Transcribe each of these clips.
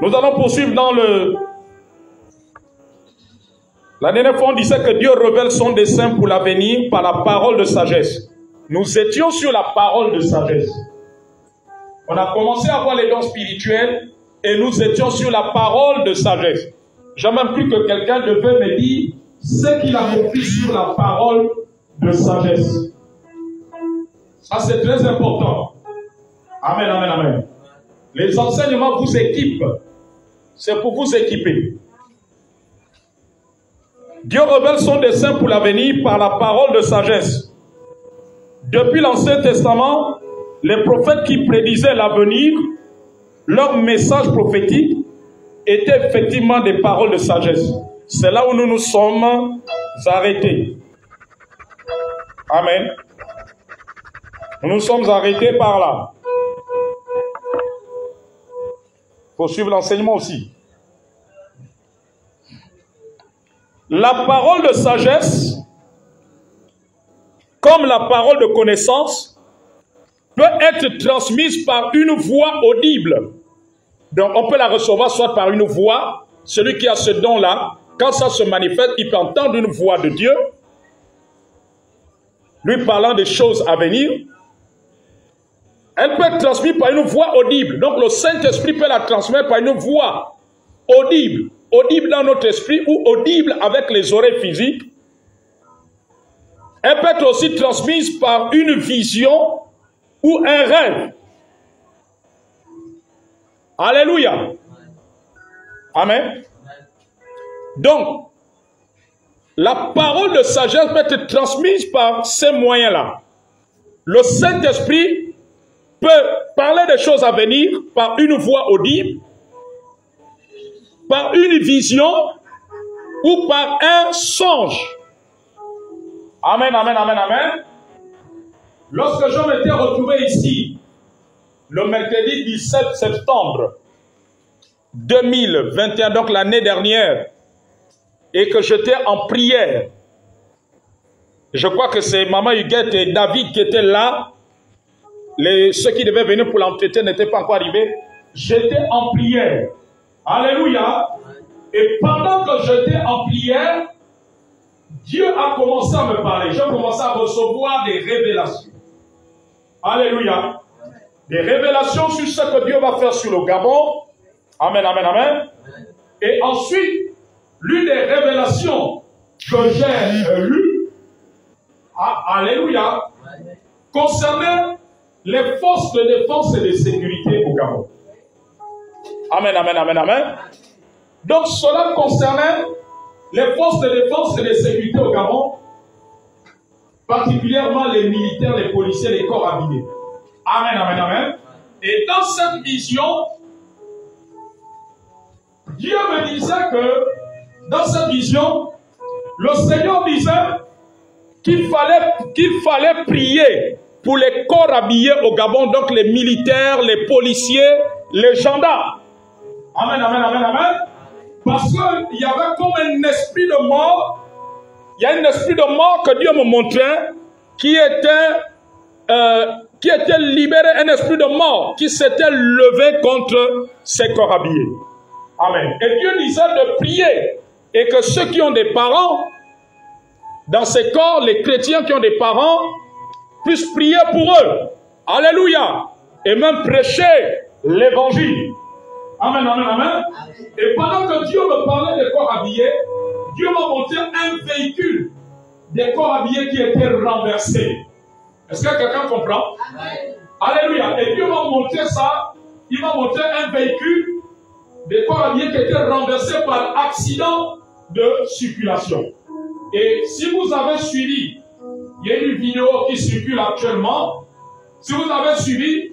Nous allons poursuivre dans le... La dernière fois, on disait que Dieu révèle son dessein pour l'avenir par la parole de sagesse. Nous étions sur la parole de sagesse. On a commencé à voir les dons spirituels et nous étions sur la parole de sagesse. J'ai même plus que quelqu'un devait me dire ce qu'il a compris sur la parole de sagesse. Ça, c'est très important. Amen, amen, amen. Les enseignements vous équipent. C'est pour vous équiper. Dieu révèle son dessein pour l'avenir par la parole de sagesse. Depuis l'Ancien Testament, les prophètes qui prédisaient l'avenir, leur message prophétique était effectivement des paroles de sagesse. C'est là où nous nous sommes arrêtés. Amen. Nous nous sommes arrêtés par là. Il faut suivre l'enseignement aussi. La parole de sagesse, comme la parole de connaissance, peut être transmise par une voix audible. Donc on peut la recevoir soit par une voix, celui qui a ce don-là, quand ça se manifeste, il peut entendre une voix de Dieu, lui parlant des choses à venir. Elle peut être transmise par une voix audible. Donc le Saint-Esprit peut la transmettre par une voix audible. Audible dans notre esprit ou audible avec les oreilles physiques. Elle peut être aussi transmise par une vision ou un rêve. Alléluia. Amen. Donc, la parole de sagesse peut être transmise par ces moyens-là. Le Saint-Esprit peut parler des choses à venir par une voix audible, par une vision ou par un songe. Amen, amen, amen, amen. Lorsque je m'étais retrouvé ici, le mercredi 17 septembre 2021, donc l'année dernière, et que j'étais en prière, je crois que c'est Maman Huguette et David qui étaient là, ceux qui devaient venir pour l'entretien n'étaient pas encore arrivés, j'étais en prière. Alléluia. Et pendant que j'étais en prière, Dieu a commencé à me parler. J'ai commencé à recevoir des révélations. Alléluia. Des révélations sur ce que Dieu va faire sur le Gabon. Amen, amen, amen. Et ensuite, l'une des révélations que j'ai lues, alléluia, concernait les forces de défense et de sécurité au Gabon. Amen, amen, amen, amen. Donc cela concernait les forces de défense et de sécurité au Gabon, particulièrement les militaires, les policiers, les corps habillés. Amen, amen, amen. Et dans cette vision, Dieu me disait que, dans cette vision, le Seigneur disait qu'il fallait prier pour les corps habillés au Gabon, donc les militaires, les policiers, les gendarmes. Amen, amen, amen, amen. Parce qu'il y avait comme un esprit de mort. Il y a un esprit de mort que Dieu me montrait qui était libéré, un esprit de mort qui s'était levé contre ces corps habillés. Amen. Et Dieu disait de prier et que ceux qui ont des parents dans ces corps, les chrétiens qui ont des parents, puissent prier pour eux. Alléluia. Et même prêcher l'évangile. Amen, amen, amen. Et pendant que Dieu me parlait des corps habillés, Dieu m'a montré un véhicule des corps habillés qui était renversé. Est-ce que quelqu'un comprend? Amen. Alléluia. Et Dieu m'a montré ça. Il m'a montré un véhicule des corps habillés qui était renversé par accident de circulation. Et si vous avez suivi, il y a une vidéo qui circule actuellement. Si vous avez suivi,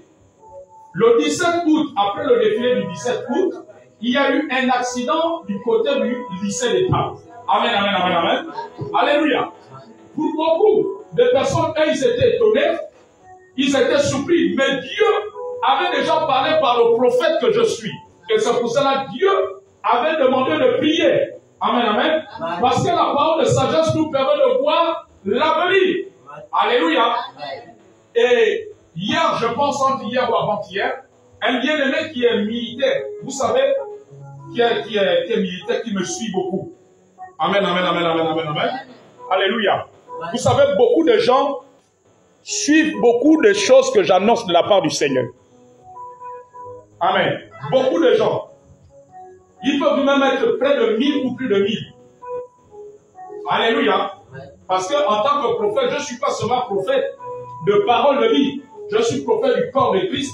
le 17 août, après le défilé du 17 août, il y a eu un accident du côté du lycée d'État. Amen, amen, amen, amen. Alléluia. Pour beaucoup de personnes, ils étaient étonnés, ils étaient surpris. Mais Dieu avait déjà parlé par le prophète que je suis. Et c'est pour cela que Dieu avait demandé de prier. Amen, amen. Parce que la parole de sagesse nous permet de voir l'avenir. Alléluia. Et hier, je pense entre hier ou avant-hier, Un bien-aimé qui est militaire, vous savez, qui est militaire, qui me suit beaucoup. Amen, amen, amen, amen, amen, amen. Alléluia. Vous savez, beaucoup de gens suivent beaucoup de choses que j'annonce de la part du Seigneur. Amen. Beaucoup de gens. Ils peuvent même être près de 1000 ou plus de 1000. Alléluia. Parce que en tant que prophète, je ne suis pas seulement prophète de parole de vie. Je suis prophète du corps de Christ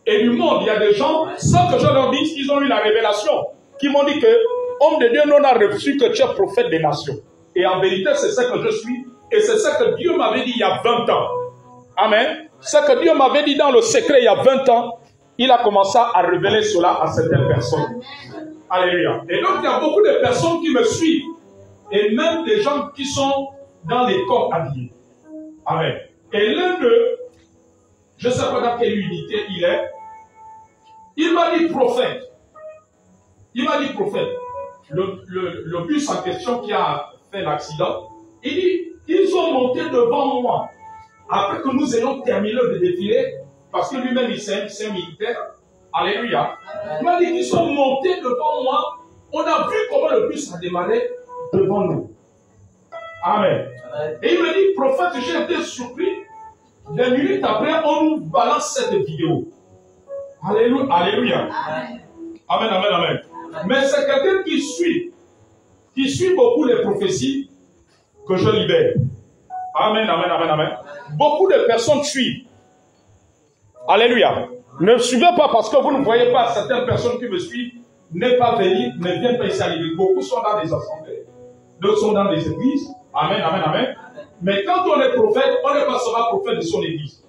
et du monde. Il y a des gens, sans que je leur dise, ils ont eu la révélation, qui m'ont dit que, homme de Dieu, nous on a reçu que tu es prophète des nations. Et en vérité, c'est ça que je suis. Et c'est ça que Dieu m'avait dit il y a 20 ans. Amen. Ce que Dieu m'avait dit dans le secret il y a 20 ans, il a commencé à révéler cela à certaines personnes. Alléluia. Et donc, il y a beaucoup de personnes qui me suivent. Et même des gens qui sont dans les corps habillés. Amen. Et l'un d'eux, je ne sais pas dans quelle unité il est, il m'a dit prophète. Il m'a dit prophète. Le bus en question qui a fait l'accident, il dit, ils ont monté devant moi. Après que nous ayons terminé le défilé, parce que lui-même, il c'est un militaire. Alléluia. Il m'a dit qu'ils sont montés devant moi. On a vu comment le bus a démarré devant nous. Amen. Et il me dit, prophète, j'ai été surpris. Des minutes après, on nous balance cette vidéo. Alléluia. Alléluia. Amen, amen, amen. Mais c'est quelqu'un qui suit beaucoup les prophéties que je libère. Amen, amen, amen, amen. Beaucoup de personnes suivent. Alléluia. Ne suivez pas parce que vous ne voyez pas certaines personnes qui me suivent, n'est pas venir, ne viennent pas ici à l'église. Beaucoup sont dans des assemblées, d'autres sont dans des églises. Amen, amen, amen. Mais quand on est prophète, on n'est pas seulement prophète de son église.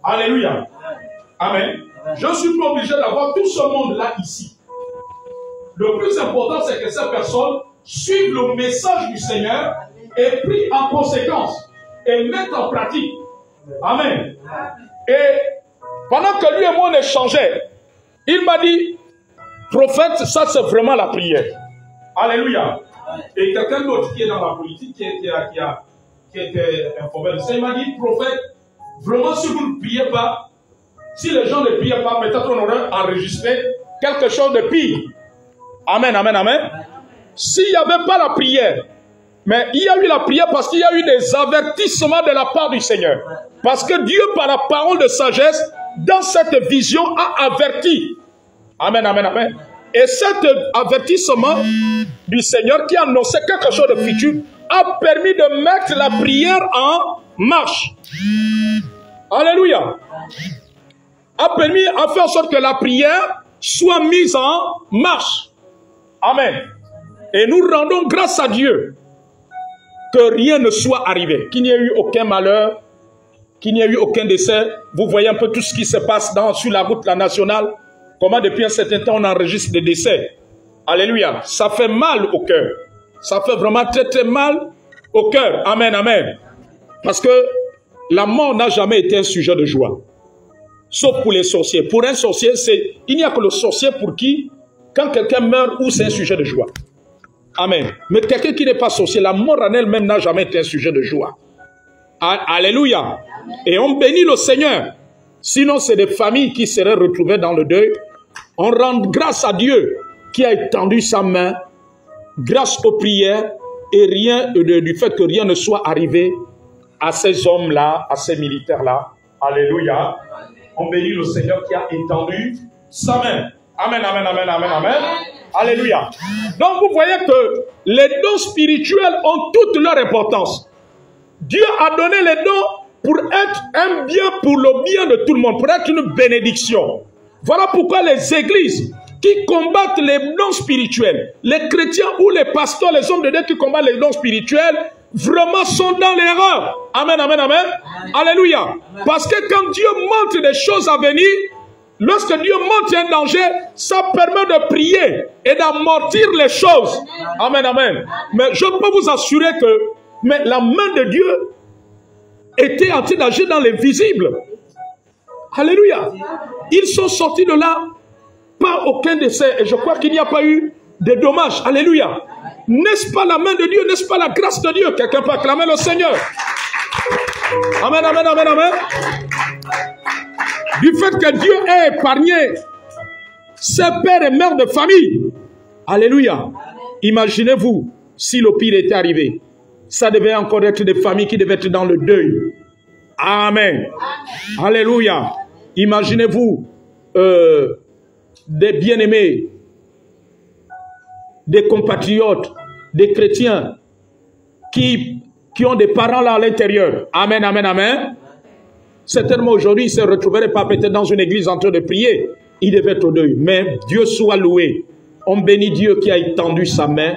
Alléluia. Amen. Je ne suis pas obligé d'avoir tout ce monde-là ici. Le plus important, c'est que ces personnes suivent le message du Seigneur et prient en conséquence et mettent en pratique. Amen. Et pendant que lui et moi on échangeait, il m'a dit, prophète, ça c'est vraiment la prière. Alléluia. Et quelqu'un d'autre qui est dans la politique, qui était informé de ça, il m'a dit, prophète, vraiment si vous ne priez pas, si les gens ne priaient pas, peut-être on aurait enregistré quelque chose de pire. Amen, amen, amen. S'il n'y avait pas la prière, mais il y a eu la prière parce qu'il y a eu des avertissements de la part du Seigneur. Parce que Dieu, par la parole de sagesse, dans cette vision, a averti. Amen, amen, amen. Et cet avertissement du Seigneur qui annonçait quelque chose de futur a permis de mettre la prière en marche. Alléluia. A permis à faire en sorte que la prière soit mise en marche. Amen. Et nous rendons grâce à Dieu que rien ne soit arrivé, qu'il n'y ait eu aucun malheur, qu'il n'y ait eu aucun décès. Vous voyez un peu tout ce qui se passe sur la route nationale, comment depuis un certain temps on enregistre des décès. Alléluia. Ça fait mal au cœur. Ça fait vraiment très très mal au cœur. Amen, amen. Parce que la mort n'a jamais été un sujet de joie. Sauf pour les sorciers. Pour un sorcier, il n'y a que le sorcier pour qui, quand quelqu'un meurt, ou c'est un sujet de joie. Amen. Mais quelqu'un qui n'est pas sorcier, la mort en elle-même n'a jamais été un sujet de joie. Alléluia. Et on bénit le Seigneur. Sinon, c'est des familles qui seraient retrouvées dans le deuil. On rend grâce à Dieu qui a étendu sa main, grâce aux prières, et rien du fait que rien ne soit arrivé à ces hommes-là, à ces militaires-là. Alléluia. On bénit le Seigneur qui a étendu sa main. Amen, amen, amen, amen, amen. Alléluia. Donc vous voyez que les dons spirituels ont toute leur importance. Dieu a donné les dons pour être un bien, pour le bien de tout le monde, pour être une bénédiction. Voilà pourquoi les églises qui combattent les dons spirituels, les chrétiens ou les pasteurs, les hommes de Dieu qui combattent les dons spirituels, vraiment sont dans l'erreur. Amen, amen, amen. Alléluia. Parce que quand Dieu montre des choses à venir, lorsque Dieu montre un danger, ça permet de prier et d'amortir les choses. Amen, amen. Mais je peux vous assurer que la main de Dieu était en train d'agir dans l'invisible. Alléluia. Ils sont sortis de là, pas aucun décès. Et je crois qu'il n'y a pas eu de dommages. Alléluia. N'est-ce pas la main de Dieu? N'est-ce pas la grâce de Dieu? Quelqu'un peut acclamer le Seigneur. Amen, amen, amen, amen. Du fait que Dieu ait épargné ses pères et mères de famille. Alléluia. Imaginez-vous si le pire était arrivé. Ça devait encore être des familles qui devaient être dans le deuil. Amen. Alléluia. Imaginez-vous des bien-aimés, des compatriotes, des chrétiens qui ont des parents là à l'intérieur. Amen, amen, amen. Certainement aujourd'hui, ils ne se retrouveraient pas peut-être dans une église en train de prier. Ils devaient être au deuil. Mais Dieu soit loué. On bénit Dieu qui a étendu sa main.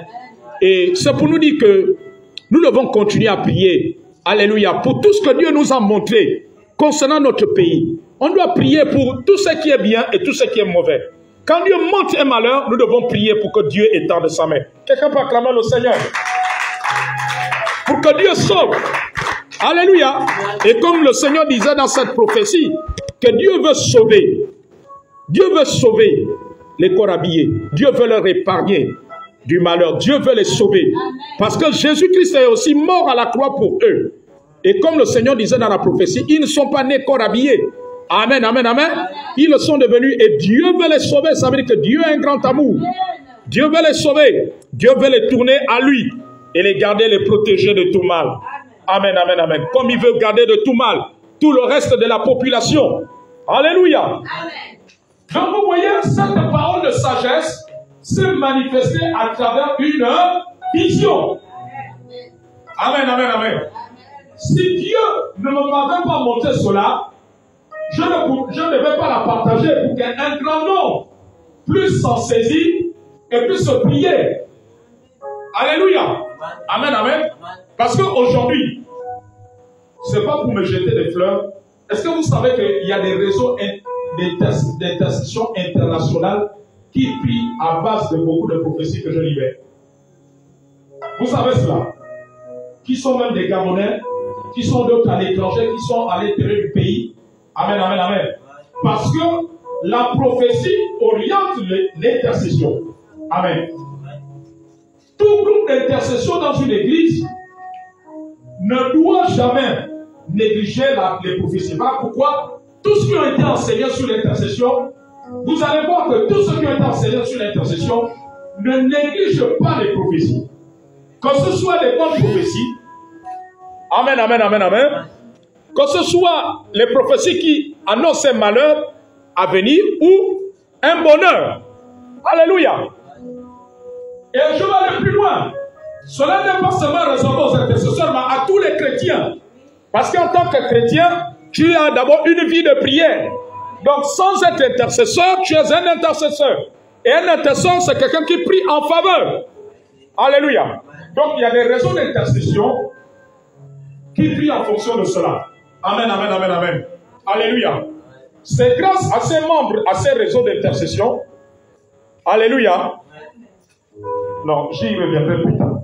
Et c'est pour nous dire que nous devons continuer à prier. Alléluia. Pour tout ce que Dieu nous a montré concernant notre pays. On doit prier pour tout ce qui est bien et tout ce qui est mauvais. Quand Dieu montre un malheur, nous devons prier pour que Dieu étende sa main. Quelqu'un peut acclamer le Seigneur. Pour que Dieu sauve. Alléluia. Et comme le Seigneur disait dans cette prophétie, que Dieu veut sauver. Dieu veut sauver les corps habillés. Dieu veut leur épargner du malheur. Dieu veut les sauver. Parce que Jésus-Christ est aussi mort à la croix pour eux. Et comme le Seigneur disait dans la prophétie, ils ne sont pas nés corps habillés. Amen, amen, amen. Ils le sont devenus et Dieu veut les sauver. Ça veut dire que Dieu a un grand amour. Dieu veut les sauver. Dieu veut les tourner à lui et les garder, les protéger de tout mal. Amen, amen, amen. Comme il veut garder de tout mal tout le reste de la population. Alléluia. Amen. Donc vous voyez, cette parole de sagesse se manifester à travers une vision. Amen, amen, amen. Si Dieu ne m'avait pas montré cela, je ne vais pas la partager pour qu'un grand nombre puisse s'en saisir et puisse se prier. Alléluia. Amen, amen. Parce qu'aujourd'hui, ce n'est pas pour me jeter des fleurs. Est-ce que vous savez qu'il y a des réseaux d'intercession internationales qui prient à base de beaucoup de prophéties que je libère? Vous savez cela? Qui sont même des Gabonais, qui sont d'autres à l'étranger, qui sont à l'intérieur du pays. Amen, amen, amen. Parce que la prophétie oriente l'intercession. Amen. Tout groupe d'intercession dans une église ne doit jamais négliger les prophéties. Pourquoi? Tous ceux qui ont été enseignés sur l'intercession, vous allez voir que tous ceux qui ont été enseignés sur l'intercession ne négligent pas les prophéties. Que ce soit les bonnes prophéties, amen, amen, amen, amen, que ce soit les prophéties qui annoncent un malheur à venir ou un bonheur. Alléluia. Et je vais aller plus loin. Cela n'est pas seulement réservé aux intercesseurs, mais à tous les chrétiens. Parce qu'en tant que chrétien, tu as d'abord une vie de prière. Donc sans être intercesseur, tu es un intercesseur. Et un intercesseur, c'est quelqu'un qui prie en faveur. Alléluia. Donc il y a des raisons d'intercession qui prient en fonction de cela. Amen, amen, amen, amen. Alléluia. C'est grâce à ces membres, à ces réseaux d'intercession. Alléluia. Non, j'y reviendrai plus tard.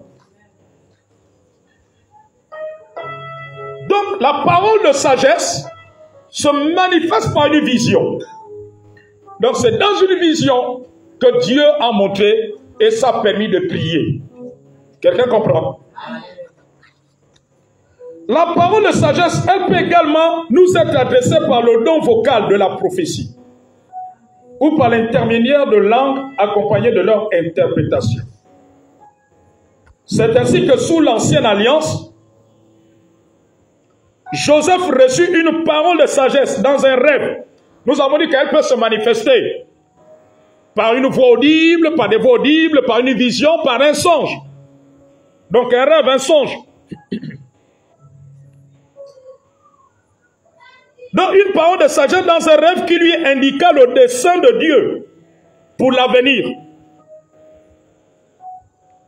Donc, la parole de sagesse se manifeste par une vision. Donc, c'est dans une vision que Dieu a montré et ça a permis de prier. Quelqu'un comprend? La parole de sagesse, elle peut également nous être adressée par le don vocal de la prophétie ou par l'intermédiaire de langues accompagnées de leur interprétation. C'est ainsi que sous l'ancienne alliance, Joseph reçut une parole de sagesse dans un rêve. Nous avons dit qu'elle peut se manifester par une voix audible, par des voix audibles, par une vision, par un songe. Donc un rêve, un songe. Donc une parole de sagesse dans un rêve qui lui indiqua le dessein de Dieu pour l'avenir.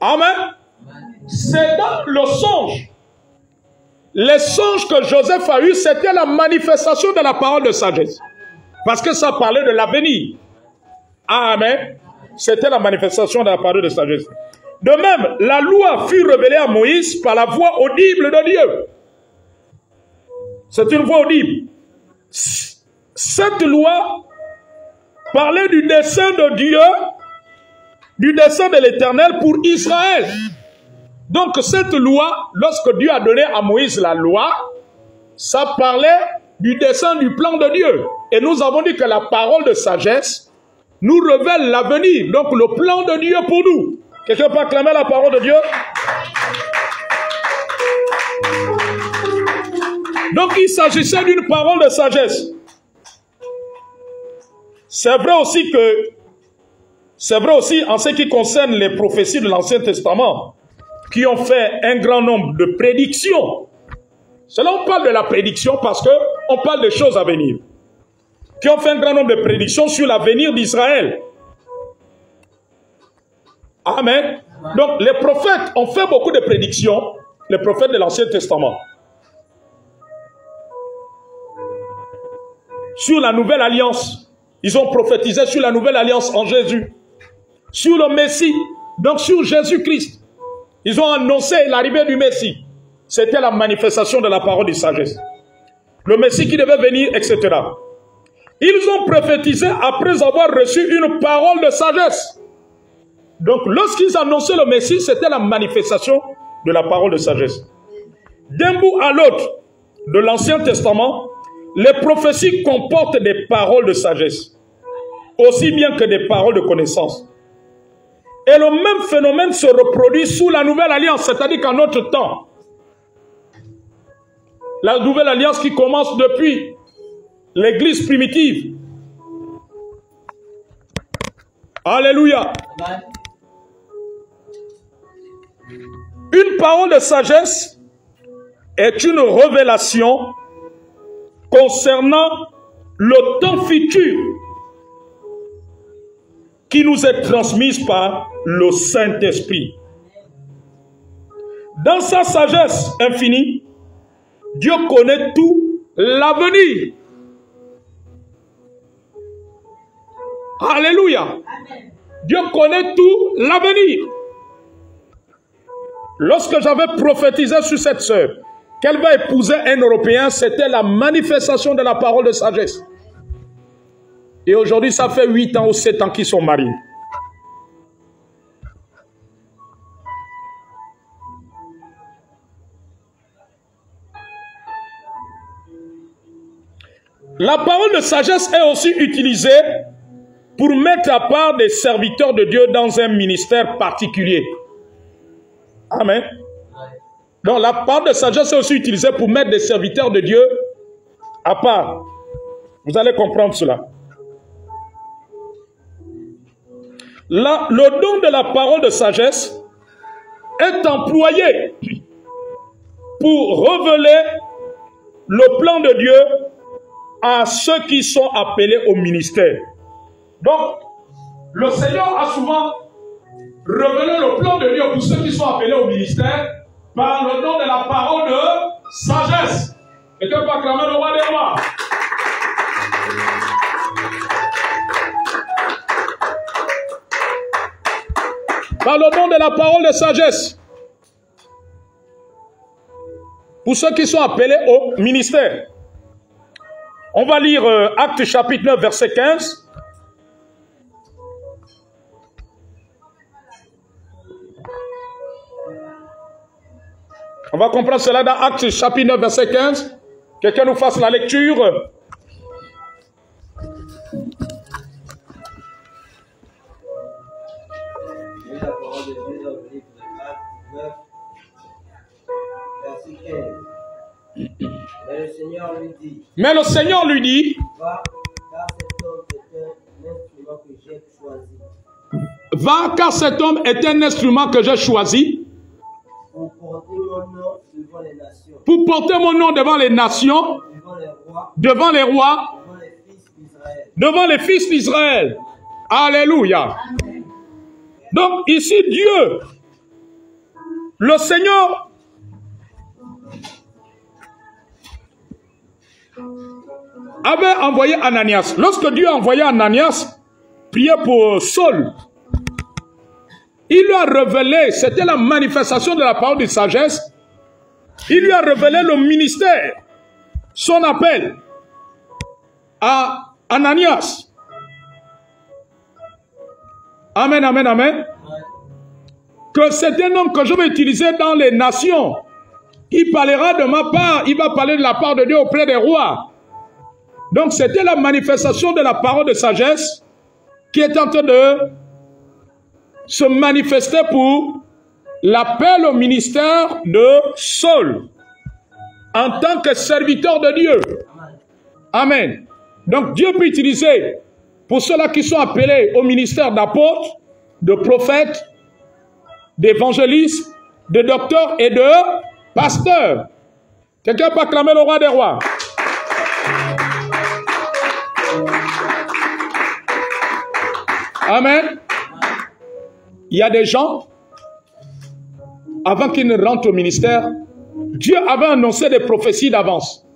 Amen. C'est dans le songe. Les songes que Joseph a eus, c'était la manifestation de la parole de sagesse. Parce que ça parlait de l'avenir. Amen. C'était la manifestation de la parole de sagesse. De même, la loi fut révélée à Moïse par la voix audible de Dieu. C'est une voix audible. Cette loi parlait du dessein de Dieu, du dessein de l'Éternel pour Israël. Donc cette loi, lorsque Dieu a donné à Moïse la loi, ça parlait du dessein du plan de Dieu. Et nous avons dit que la parole de sagesse nous révèle l'avenir, donc le plan de Dieu pour nous. Quelqu'un peut acclamer la parole de Dieu? Donc il s'agissait d'une parole de sagesse. C'est vrai aussi en ce qui concerne les prophéties de l'Ancien Testament, qui ont fait un grand nombre de prédictions. Cela, on parle de la prédiction parce qu'on parle des choses à venir. Qui ont fait un grand nombre de prédictions sur l'avenir d'Israël. Amen. Donc, les prophètes ont fait beaucoup de prédictions, les prophètes de l'Ancien Testament. Sur la nouvelle alliance. Ils ont prophétisé sur la nouvelle alliance en Jésus. Sur le Messie, donc sur Jésus-Christ. Ils ont annoncé l'arrivée du Messie. C'était la manifestation de la parole de sagesse. Le Messie qui devait venir, etc. Ils ont prophétisé après avoir reçu une parole de sagesse. Donc, lorsqu'ils annonçaient le Messie, c'était la manifestation de la parole de sagesse. D'un bout à l'autre de l'Ancien Testament, les prophéties comportent des paroles de sagesse, aussi bien que des paroles de connaissance. Et le même phénomène se reproduit sous la nouvelle alliance, c'est-à-dire qu'en notre temps, la nouvelle alliance qui commence depuis l'église primitive. Alléluia. Une parole de sagesse est une révélation concernant le temps futur qui nous est transmise par le Saint-Esprit. Dans sa sagesse infinie, Dieu connaît tout l'avenir. Alléluia. Dieu connaît tout l'avenir. Lorsque j'avais prophétisé sur cette sœur, qu'elle va épouser un Européen, c'était la manifestation de la parole de sagesse. Et aujourd'hui, ça fait 8 ans ou 7 ans qu'ils sont mariés. La parole de sagesse est aussi utilisée pour mettre à part des serviteurs de Dieu dans un ministère particulier. Amen. Donc la parole de sagesse est aussi utilisée pour mettre des serviteurs de Dieu à part. Vous allez comprendre cela. Là, le don de la parole de sagesse est employé pour révéler le plan de Dieu à ceux qui sont appelés au ministère. Donc, le Seigneur a souvent révélé le plan de Dieu pour ceux qui sont appelés au ministère par le don de la parole de sagesse. Quelqu'un peut acclamer le roi des rois. Par le don de la parole de sagesse. Pour ceux qui sont appelés au ministère. On va lire Actes chapitre 9, verset 15. On va comprendre cela dans Actes chapitre 9, verset 15. Quelqu'un nous fasse la lecture. La parole de Dieu dans le livre de Actes 9, verset 15. Mais le Seigneur lui dit, va, car cet homme est un instrument que j'ai choisi. Pour porter mon nom devant les nations. Pour porter mon nom devant les nations. Devant les rois. Devant les fils d'Israël. Devant les fils d'Israël. Alléluia. Amen. Donc ici Dieu, le Seigneur, avait envoyé Ananias. Lorsque Dieu a envoyé Ananias prier pour Saul, il lui a révélé, c'était la manifestation de la parole de sagesse, il lui a révélé le ministère, son appel à Ananias. Amen, amen, amen. Que c'est un homme que je vais utiliser dans les nations. Il parlera de ma part, il va parler de la part de Dieu auprès des rois. Donc c'était la manifestation de la parole de sagesse qui est en train de se manifester pour l'appel au ministère de Saul en tant que serviteur de Dieu. Amen. Donc Dieu peut utiliser pour ceux-là qui sont appelés au ministère d'apôtres, de prophètes, d'évangélistes, de docteurs et de pasteurs. Quelqu'un peut acclamer le roi des rois. Amen. Il y a des gens, avant qu'ils ne rentrent au ministère, Dieu avait annoncé des prophéties d'avance,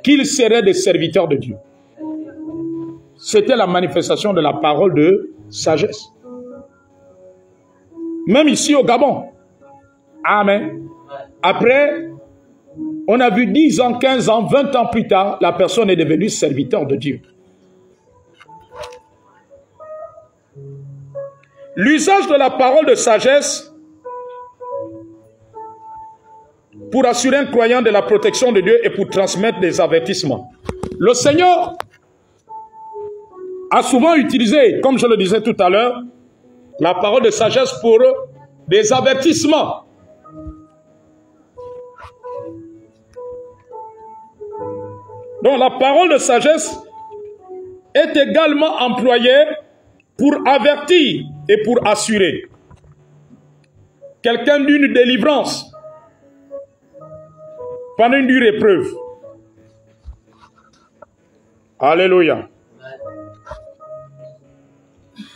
qu'ils seraient des serviteurs de Dieu. C'était la manifestation de la parole de sagesse. Même ici au Gabon. Amen. Après, on a vu 10 ans, 15 ans, 20 ans plus tard, la personne est devenue serviteur de Dieu. L'usage de la parole de sagesse pour assurer un croyant de la protection de Dieu et pour transmettre des avertissements. Le Seigneur a souvent utilisé, comme je le disais tout à l'heure, la parole de sagesse pour des avertissements. Donc la parole de sagesse est également employée pour avertir et pour assurer quelqu'un d'une délivrance pendant une dure épreuve. Alléluia.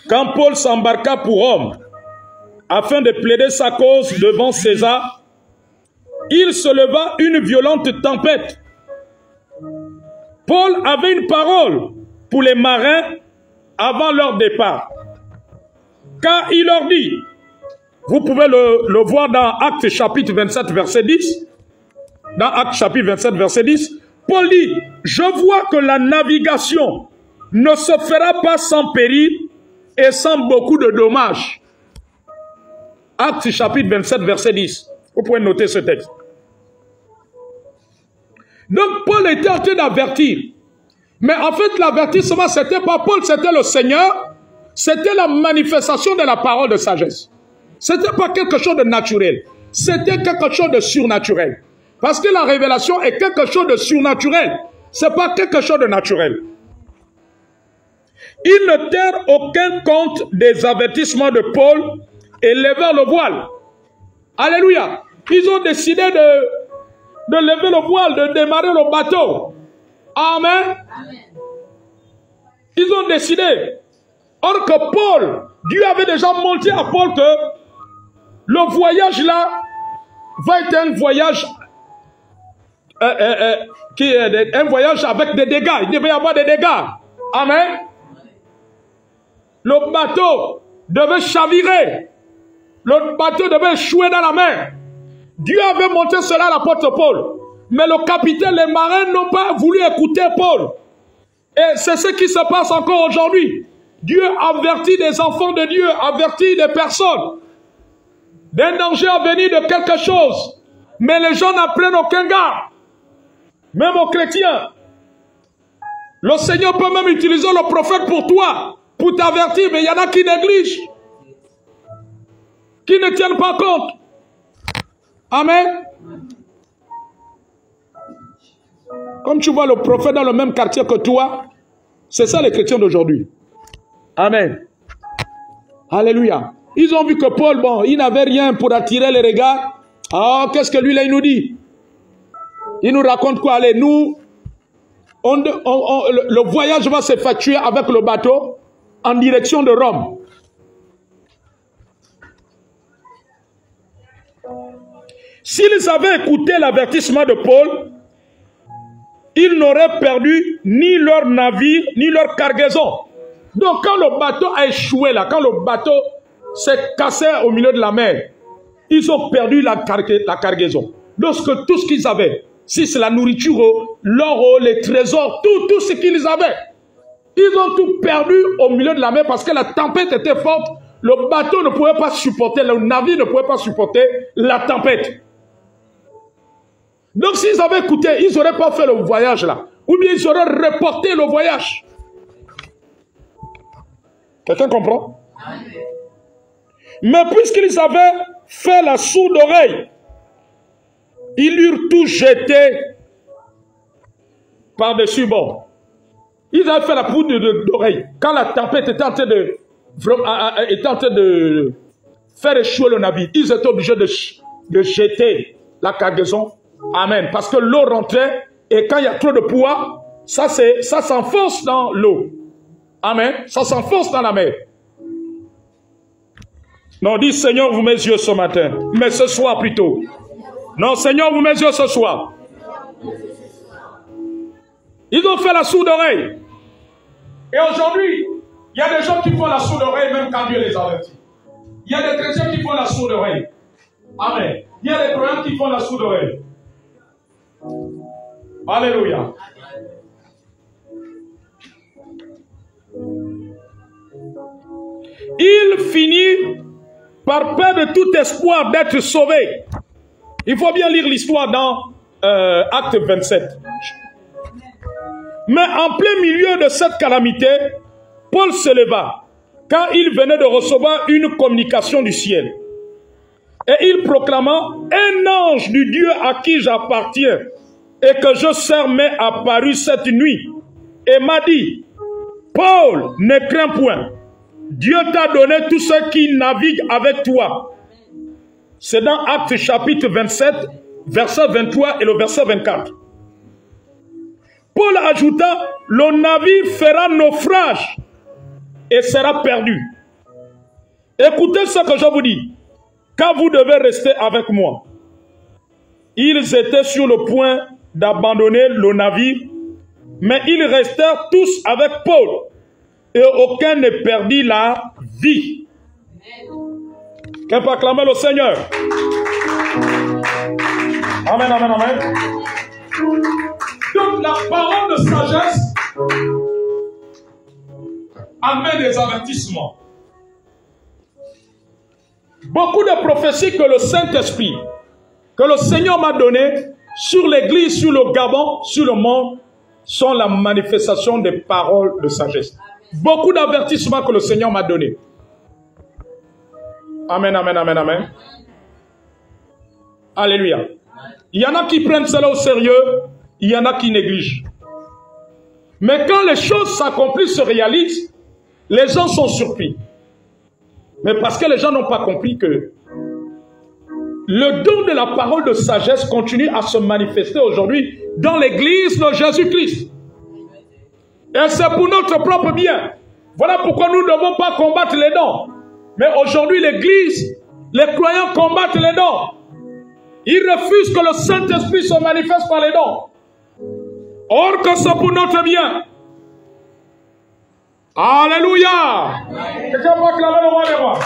Quand Paul s'embarqua pour Rome afin de plaider sa cause devant César, il se leva une violente tempête. Paul avait une parole pour les marins avant leur départ. Car il leur dit, vous pouvez le voir dans Actes chapitre 27, verset 10. Dans Actes chapitre 27, verset 10, Paul dit, je vois que la navigation ne se fera pas sans péril et sans beaucoup de dommages. Actes chapitre 27, verset 10. Vous pouvez noter ce texte. Donc Paul était en train d'avertir. Mais en fait, l'avertissement, ce n'était pas Paul, c'était le Seigneur. C'était la manifestation de la parole de sagesse. Ce n'était pas quelque chose de naturel. C'était quelque chose de surnaturel. Parce que la révélation est quelque chose de surnaturel. Ce n'est pas quelque chose de naturel. Ils ne tinrent aucun compte des avertissements de Paul et levèrent le voile. Alléluia. Ils ont décidé de lever le voile, de démarrer le bateau. Amen. Ils ont décidé. Or que Paul, Dieu avait déjà montré à Paul que le voyage là va être un voyage un voyage avec des dégâts. Il devait y avoir des dégâts. Amen. Le bateau devait chavirer. Le bateau devait échouer dans la mer. Dieu avait montré cela à l'apôtre Paul. Mais le capitaine, les marins n'ont pas voulu écouter Paul. Et c'est ce qui se passe encore aujourd'hui. Dieu avertit des enfants de Dieu, avertit des personnes d'un danger à venir de quelque chose. Mais les gens n'en prennent aucun garde. Même aux chrétiens. Le Seigneur peut même utiliser le prophète pour toi, pour t'avertir, mais il y en a qui négligent, qui ne tiennent pas compte. Amen. Comme tu vois le prophète dans le même quartier que toi, c'est ça les chrétiens d'aujourd'hui. Amen. Alléluia. Ils ont vu que Paul, bon, il n'avait rien pour attirer les regards. Ah, qu'est-ce que lui là, il nous dit? Il nous raconte quoi? Allez, nous, le voyage va s'effectuer avec le bateau en direction de Rome. S'ils avaient écouté l'avertissement de Paul, ils n'auraient perdu ni leur navire, ni leur cargaison. Donc quand le bateau a échoué là, quand le bateau s'est cassé au milieu de la mer, ils ont perdu la cargaison. Lorsque tout ce qu'ils avaient, si c'est la nourriture, l'or, les trésors, tout ce qu'ils avaient, ils ont tout perdu au milieu de la mer parce que la tempête était forte. Le bateau ne pouvait pas supporter, le navire ne pouvait pas supporter la tempête. Donc s'ils avaient écouté, ils n'auraient pas fait le voyage là. Ou bien ils auraient reporté le voyage. Quelqu'un comprend? Mais puisqu'ils avaient fait la sourde oreille, ils eurent tout jeté par-dessus bord. Ils avaient fait la poudre d'oreille. Quand la tempête était en train de faire échouer le navire, ils étaient obligés de jeter la cargaison. Amen. Parce que l'eau rentrait et quand il y a trop de poids, ça s'enfonce dans l'eau. Amen. Ça s'enfonce dans la mer. Non, dis Seigneur, ouvre mes yeux ce matin. Mais ce soir plutôt. Non, Seigneur, ouvre mes yeux ce soir. Ils ont fait la sourde oreille. Et aujourd'hui, il y a des gens qui font la sourde oreille même quand Dieu les avertit. Il y a des chrétiens qui font la sourde oreille. Amen. Il y a des croyants qui font la sourde oreille. Alléluia. Il finit par perdre tout espoir d'être sauvé. Il faut bien lire l'histoire dans Acte 27. Mais en plein milieu de cette calamité, Paul se leva, car il venait de recevoir une communication du ciel. Et il proclama: un ange du Dieu à qui j'appartiens et que je sers m'est apparu cette nuit et m'a dit: Paul, ne crains point. Dieu t'a donné tous ceux qui naviguent avec toi. C'est dans Actes chapitre 27, verset 23 et le verset 24. Paul ajouta: le navire fera naufrage et sera perdu. Écoutez ce que je vous dis, car vous devez rester avec moi. Ils étaient sur le point d'abandonner le navire, mais ils restèrent tous avec Paul, et aucun ne perdit la vie. Qu'un peut acclamer le Seigneur. Amen, amen, amen. Donc la parole de sagesse amène des avertissements. Beaucoup de prophéties que le Saint-Esprit, que le Seigneur m'a donné sur l'Église, sur le Gabon, sur le monde, sont la manifestation des paroles de sagesse. Beaucoup d'avertissements que le Seigneur m'a donné. Amen, amen, amen, amen. Alléluia. Il y en a qui prennent cela au sérieux, il y en a qui négligent. Mais quand les choses s'accomplissent, se réalisent, les gens sont surpris. Mais parce que les gens n'ont pas compris que le don de la parole de sagesse continue à se manifester aujourd'hui dans l'église de Jésus-Christ. Et c'est pour notre propre bien. Voilà pourquoi nous ne devons pas combattre les dons. Mais aujourd'hui, l'église, les croyants combattent les dons. Ils refusent que le Saint-Esprit se manifeste par les dons. Or que c'est pour notre bien. Alléluia. Quelqu'un peut acclamer le roi des rois.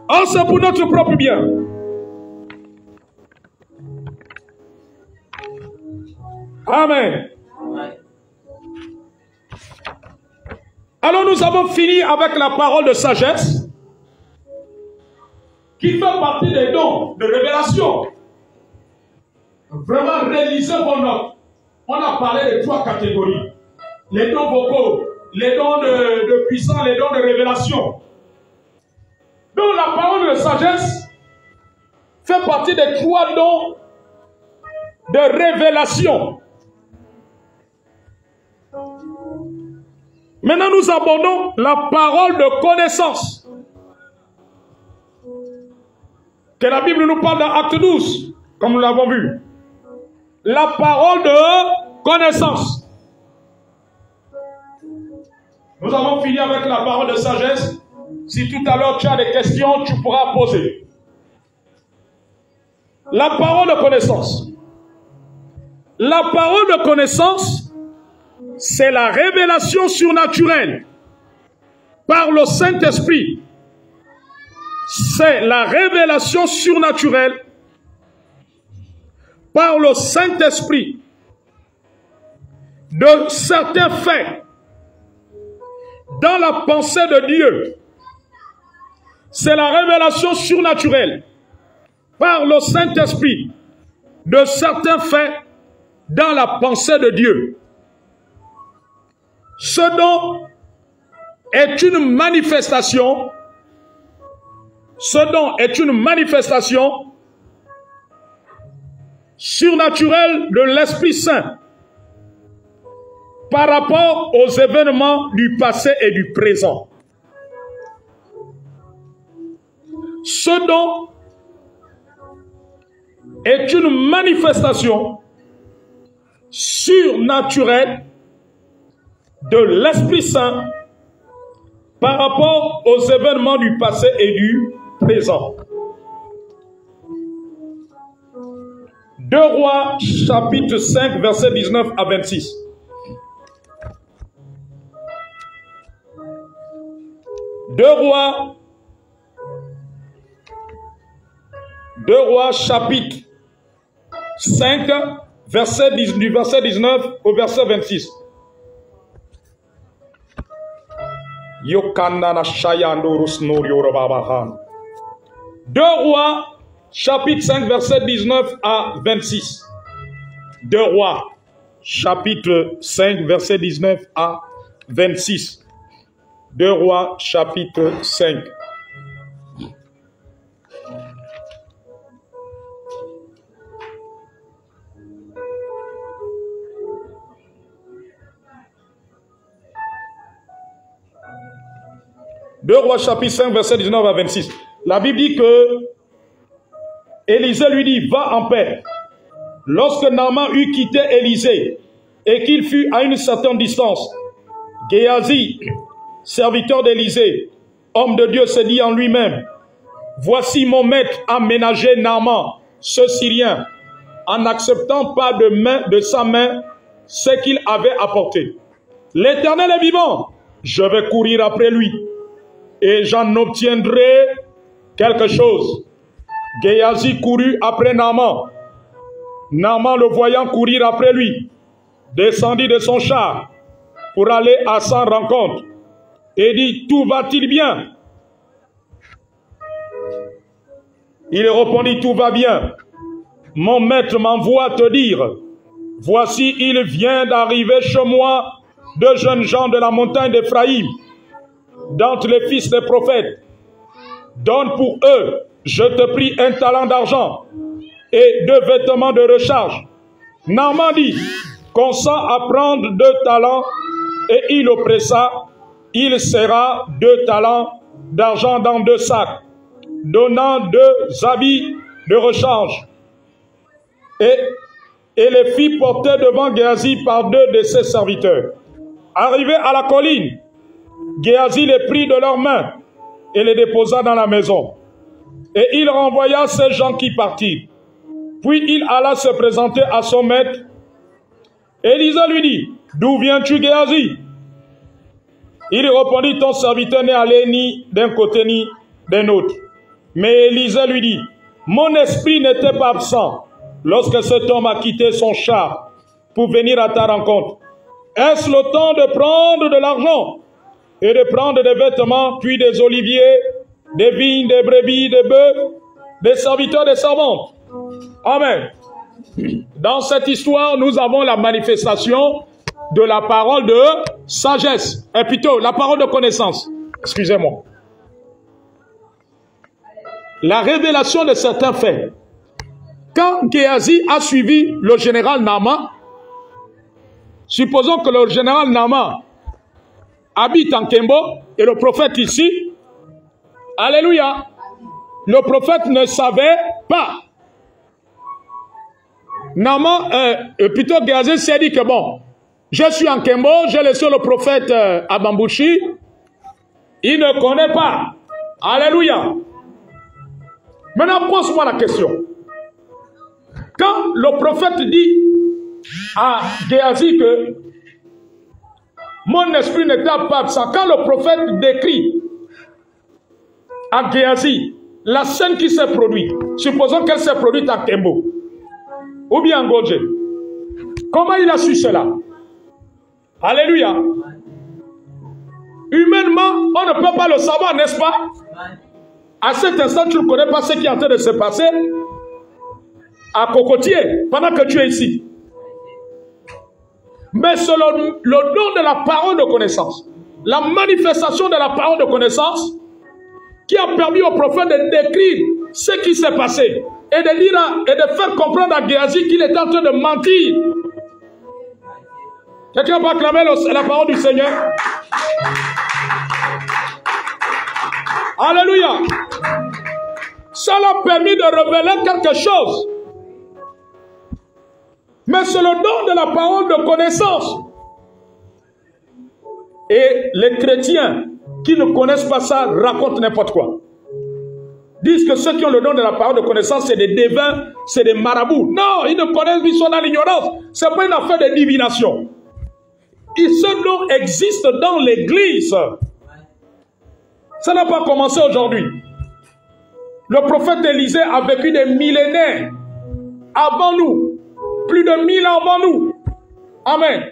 Or c'est pour notre propre bien. Amen. Alors nous avons fini avec la parole de sagesse qui fait partie des dons de révélation. Vraiment, réalisez vos notes. On a parlé de 3 catégories. Les dons vocaux, les dons de puissance, les dons de révélation. Donc la parole de sagesse fait partie des 3 dons de révélation. Maintenant, nous abordons la parole de connaissance. Que la Bible nous parle dans Acte 12, comme nous l'avons vu. La parole de connaissance. Nous avons fini avec la parole de sagesse. Si tout à l'heure tu as des questions, tu pourras poser. La parole de connaissance. La parole de connaissance, c'est la révélation surnaturelle par le Saint-Esprit. C'est la révélation surnaturelle par le Saint-Esprit de certains faits dans la pensée de Dieu, c'est la révélation surnaturelle par le Saint-Esprit de certains faits dans la pensée de Dieu. Ce don est une manifestation, surnaturelle de l'Esprit Saint par rapport aux événements du passé et du présent. Ce don est une manifestation surnaturelle de l'Esprit Saint par rapport aux événements du passé et du présent. 2 Rois, chapitre 5, versets 19 à 26. 2 Rois, chapitre 5, du verset 19 au verset 26. 2 Rois, chapitre 5, verset 19 à 26. 2 Rois, chapitre 5, verset 19 à 26. 2 Rois, chapitre 5. Deux Rois chapitre 5 verset 19 à 26. La Bible dit que Élisée lui dit, va en paix. Lorsque Naaman eut quitté Élisée et qu'il fut à une certaine distance, Géasi, serviteur d'Élisée, homme de Dieu, se dit en lui-même, voici mon maître a ménagé Naaman, ce Syrien, en n'acceptant pas de sa main ce qu'il avait apporté. L'Éternel est vivant, je vais courir après lui et j'en obtiendrai quelque chose. Géasi courut après Naaman. Naaman, le voyant courir après lui, descendit de son char pour aller à sa rencontre et dit, tout va-t-il bien? Il répondit, tout va bien. Mon maître m'envoie te dire, voici il vient d'arriver chez moi deux jeunes gens de la montagne d'Éphraïm, d'entre les fils des prophètes. Donne pour eux, je te prie, 1 talent d'argent et 2 vêtements de recharge. Naaman dit, consent à prendre 2 talents, et il oppressa, il serra 2 talents d'argent dans 2 sacs, donnant 2 habits de recharge, et les fit porter devant Géasi par 2 de ses serviteurs. Arrivé à la colline, Géasi les prit de leurs mains et les déposa dans la maison. Et il renvoya ces gens qui partirent. Puis il alla se présenter à son maître. Élisée lui dit, d'où viens-tu, Géasi? Il répondit, ton serviteur n'est allé ni d'un côté ni d'un autre. Mais Élisée lui dit, mon esprit n'était pas absent lorsque cet homme a quitté son char pour venir à ta rencontre. Est-ce le temps de prendre de l'argent et de prendre des vêtements, puis des oliviers, des vignes, des brebis, des bœufs, des serviteurs, des servantes? Amen. Dans cette histoire, nous avons la manifestation de la parole de sagesse, et plutôt la parole de connaissance. Excusez-moi. La révélation de certains faits. Quand Géasi a suivi le général Naaman, supposons que le général Naaman habite en Kembo et le prophète ici, alléluia, le prophète ne savait pas. Naaman, plutôt Géasi s'est dit que bon, je suis en Kembo, j'ai laissé le prophète à Bambouchi, il ne connaît pas. Alléluia. Maintenant, pose-moi la question. Quand le prophète dit à Géasi que mon esprit n'était pas absent, quand le prophète décrit à Géasi la scène qui s'est produite, supposons qu'elle s'est produite à Kembo ou bien en Godje, comment il a su cela? Alléluia. Humainement, on ne peut pas le savoir, n'est-ce pas? À cet instant, tu ne connais pas ce qui est en train de se passer à Cocotier, pendant que tu es ici. Mais selon le don de la parole de connaissance, la manifestation de la parole de connaissance, qui a permis au prophète de décrire ce qui s'est passé et de dire et de faire comprendre à Géasi qu'il est en train de mentir. Quelqu'un peut acclamer la parole du Seigneur? Alléluia. Ça l'a permis de révéler quelque chose. Mais c'est le don de la parole de connaissance. Et les chrétiens qui ne connaissent pas ça racontent n'importe quoi. Disent que ceux qui ont le don de la parole de connaissance, c'est des devins, c'est des marabouts. Non, ils ne connaissent pas, ils sont dans l'ignorance. Ce n'est pas une affaire de divination. Et ce don existe dans l'Église. Ça n'a pas commencé aujourd'hui. Le prophète Élisée a vécu des millénaires avant nous. Plus de 1000 ans avant nous. Amen.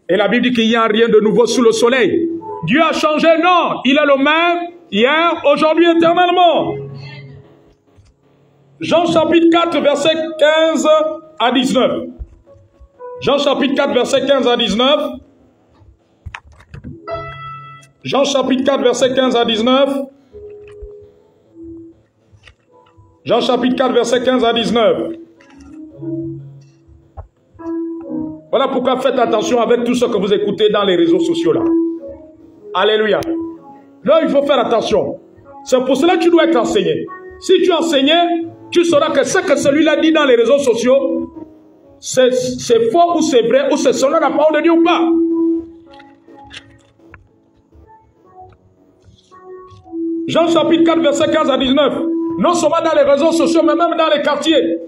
Et la Bible dit qu'il n'y a rien de nouveau sous le soleil. Dieu a changé, non. Il est le même hier, aujourd'hui, éternellement. Jean chapitre 4, verset 15 à 19. Jean chapitre 4, verset 15 à 19. Jean chapitre 4, verset 15 à 19. Jean chapitre 4, verset 15 à 19. Voilà pourquoi faites attention avec tout ce que vous écoutez dans les réseaux sociaux là. Alléluia. Là, il faut faire attention. C'est pour cela que tu dois être enseigné. Si tu es enseigné, tu sauras que ce que celui-là dit dans les réseaux sociaux, c'est faux ou c'est vrai, ou c'est selon la parole de Dieu ou pas. Jean chapitre 4, verset 15 à 19. Non seulement dans les réseaux sociaux, mais même dans les quartiers.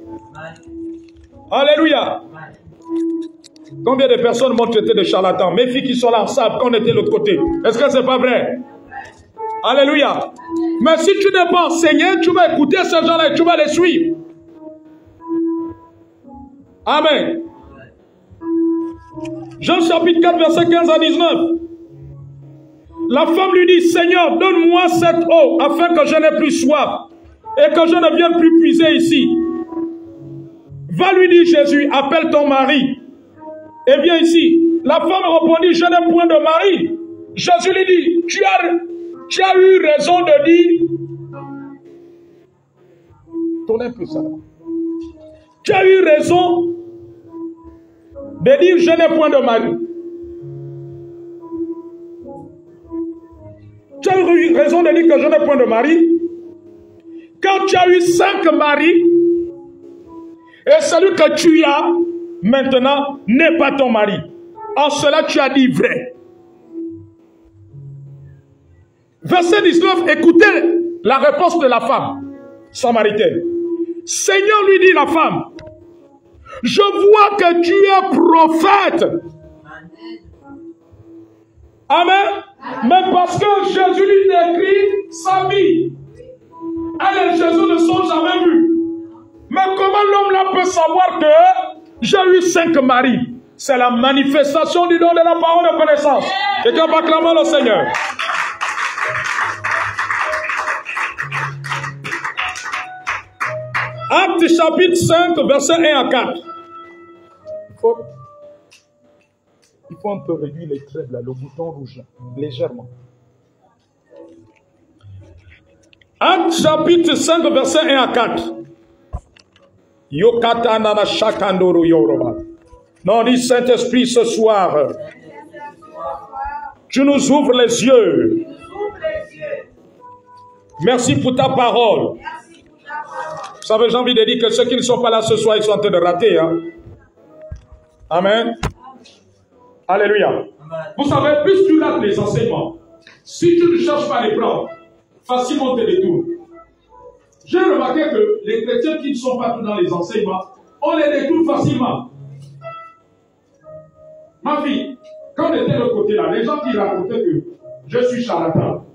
Alléluia. Combien de personnes m'ont traité de charlatan? Mes filles qui sont là savent qu'on était de l'autre côté. Est-ce que ce n'est pas vrai? Alléluia. Mais si tu n'es pas enseigné, tu vas écouter ces gens-là et tu vas les suivre. Amen. Jean chapitre 4, verset 15 à 19. La femme lui dit, Seigneur, donne-moi cette eau afin que je n'ai plus soif et que je ne vienne plus puiser ici. Va, lui dit Jésus, appelle ton mari. Et viens ici. La femme répondit, je n'ai point de mari. Jésus lui dit, tu as eu raison de dire. Tournez un peu ça. Tu as eu raison de dire, je n'ai point de mari. Tu as eu raison de dire que je n'ai point de mari. Quand tu as eu 5 maris, et celui que tu as maintenant n'est pas ton mari. En cela, tu as dit vrai. Verset 19, écoutez la réponse de la femme samaritaine. Seigneur, lui dit la femme, je vois que tu es prophète. Amen. Mais parce que Jésus lui décrit sa vie. Elle et Jésus ne sont jamais vus. Mais comment l'homme-là peut savoir que j'ai eu 5 maris? C'est la manifestation du don de la parole de connaissance. Quelqu'un va acclamer le Seigneur. Actes chapitre 5, verset 1 à 4. Il faut un peu réduire les traits là, le bouton rouge, là, légèrement. Actes chapitre 5, verset 1 à 4. Non, dit Saint-Esprit, ce soir, tu nous ouvres les yeux. Merci pour ta parole. Vous savez, j'ai envie de dire que ceux qui ne sont pas là ce soir, ils sont en train de rater. Hein? Amen. Alléluia. Vous savez, plus tu rates les enseignements, si tu ne cherches pas à les prendre, facilement te détournes. J'ai remarqué que les chrétiens qui ne sont pas tous dans les enseignements, on les détourne facilement. Ma fille, quand on était de l'autre côté là, les gens qui racontaient que je suis charlatan,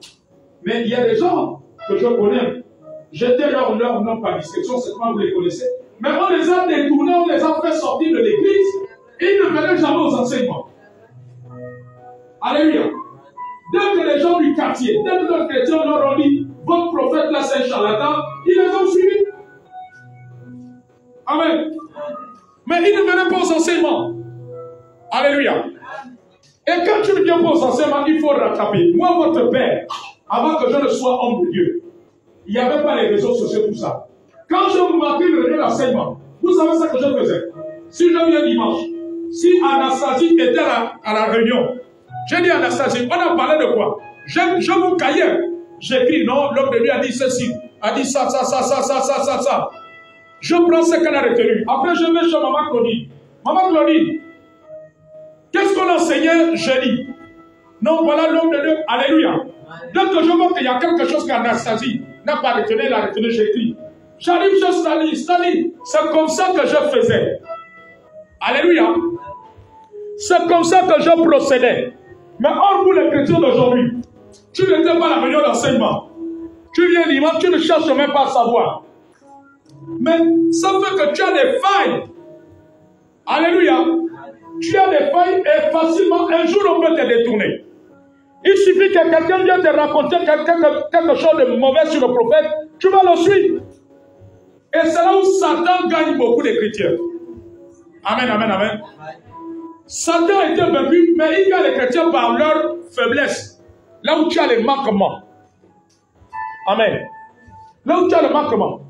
mais il y a des gens que je connais, j'étais leur nom par discrétion, c'est comment vous les connaissez, mais on les a détournés, on les a fait sortir de l'église, et ils ne venaient jamais aux enseignements. Alléluia. Dès que les gens du quartier, dès que les chrétiens leur ont dit, votre prophète là c'est un charlatan, ils les ont suivis. Amen. Mais ils ne venaient pas aux enseignements. Alléluia. Et quand tu ne viens pas aux enseignements, il faut rattraper. Moi, votre père, avant que je ne sois homme de Dieu, il n'y avait pas les réseaux sociaux, tout ça. Quand je vous marquais le réunion d'enseignement, vous savez ce que je faisais? Si je viens dimanche, si Anastasie était à la réunion, j'ai dit à Anastasie, on a parlé de quoi? Je vous cahier. J'écris, non, l'homme de Dieu a dit ceci, a dit ça. Je prends ce qu'elle a retenu. Après, je vais chez Maman Claudine. Maman Claudine, qu'est-ce qu'on enseignait jeudi? Non, voilà l'homme de Dieu. Alléluia. Dès que je vois qu'il y a quelque chose qu'Anastasie n'a pas retenu, elle a retenu, j'écris. J'arrive chez Stanley. C'est comme ça que je faisais. Alléluia. C'est comme ça que je procédais. Mais or, pour les chrétiens d'aujourd'hui, tu n'étais pas à la réunion d'enseignement. Tu viens dimanche, tu ne cherches même pas à savoir. Mais ça fait que tu as des failles. Alléluia. Tu as des failles et facilement, un jour, on peut te détourner. Il suffit que quelqu'un vienne te raconter quelque chose de mauvais sur le prophète, tu vas le suivre. Et c'est là où Satan gagne beaucoup de chrétiens. Amen, amen, amen. Satan a été vaincu, mais il gagne les chrétiens par leur faiblesse. Là où tu as les manquements. Amen. Là où tu as le manquement.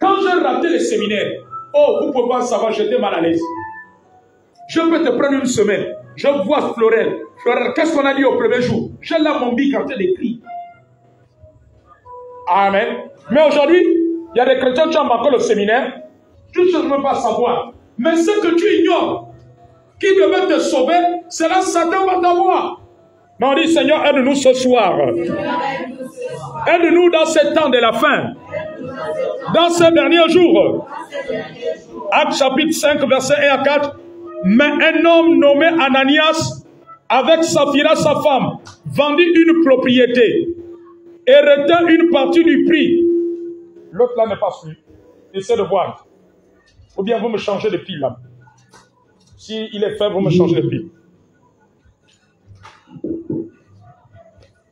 Quand j'ai raté les séminaires, oh, vous ne pouvez pas savoir, j'étais mal à l'aise. Je peux te prendre une semaine. Je vois Florel. Florel, qu'est-ce qu'on a dit au premier jour? J'ai là mon bic en train d'écrire. Amen. Mais aujourd'hui, il y a des chrétiens qui ont manqué le séminaire. Tu ne cherches même pas à savoir. Mais ce que tu ignores, qui devait te sauver, c'est là Satan va t'avoir. Mais on dit, Seigneur, aide-nous ce soir. Aide-nous dans ce temps de la fin. Dans ces derniers jours. Actes chapitre 5, verset 1 à 4. Mais un homme nommé Ananias, avec Saphira, sa femme, vendit une propriété et retint une partie du prix. L'autre là n'est pas celui. Essayez de voir. Ou bien vous me changez de pile là. Si il est faible, vous me changez de pile.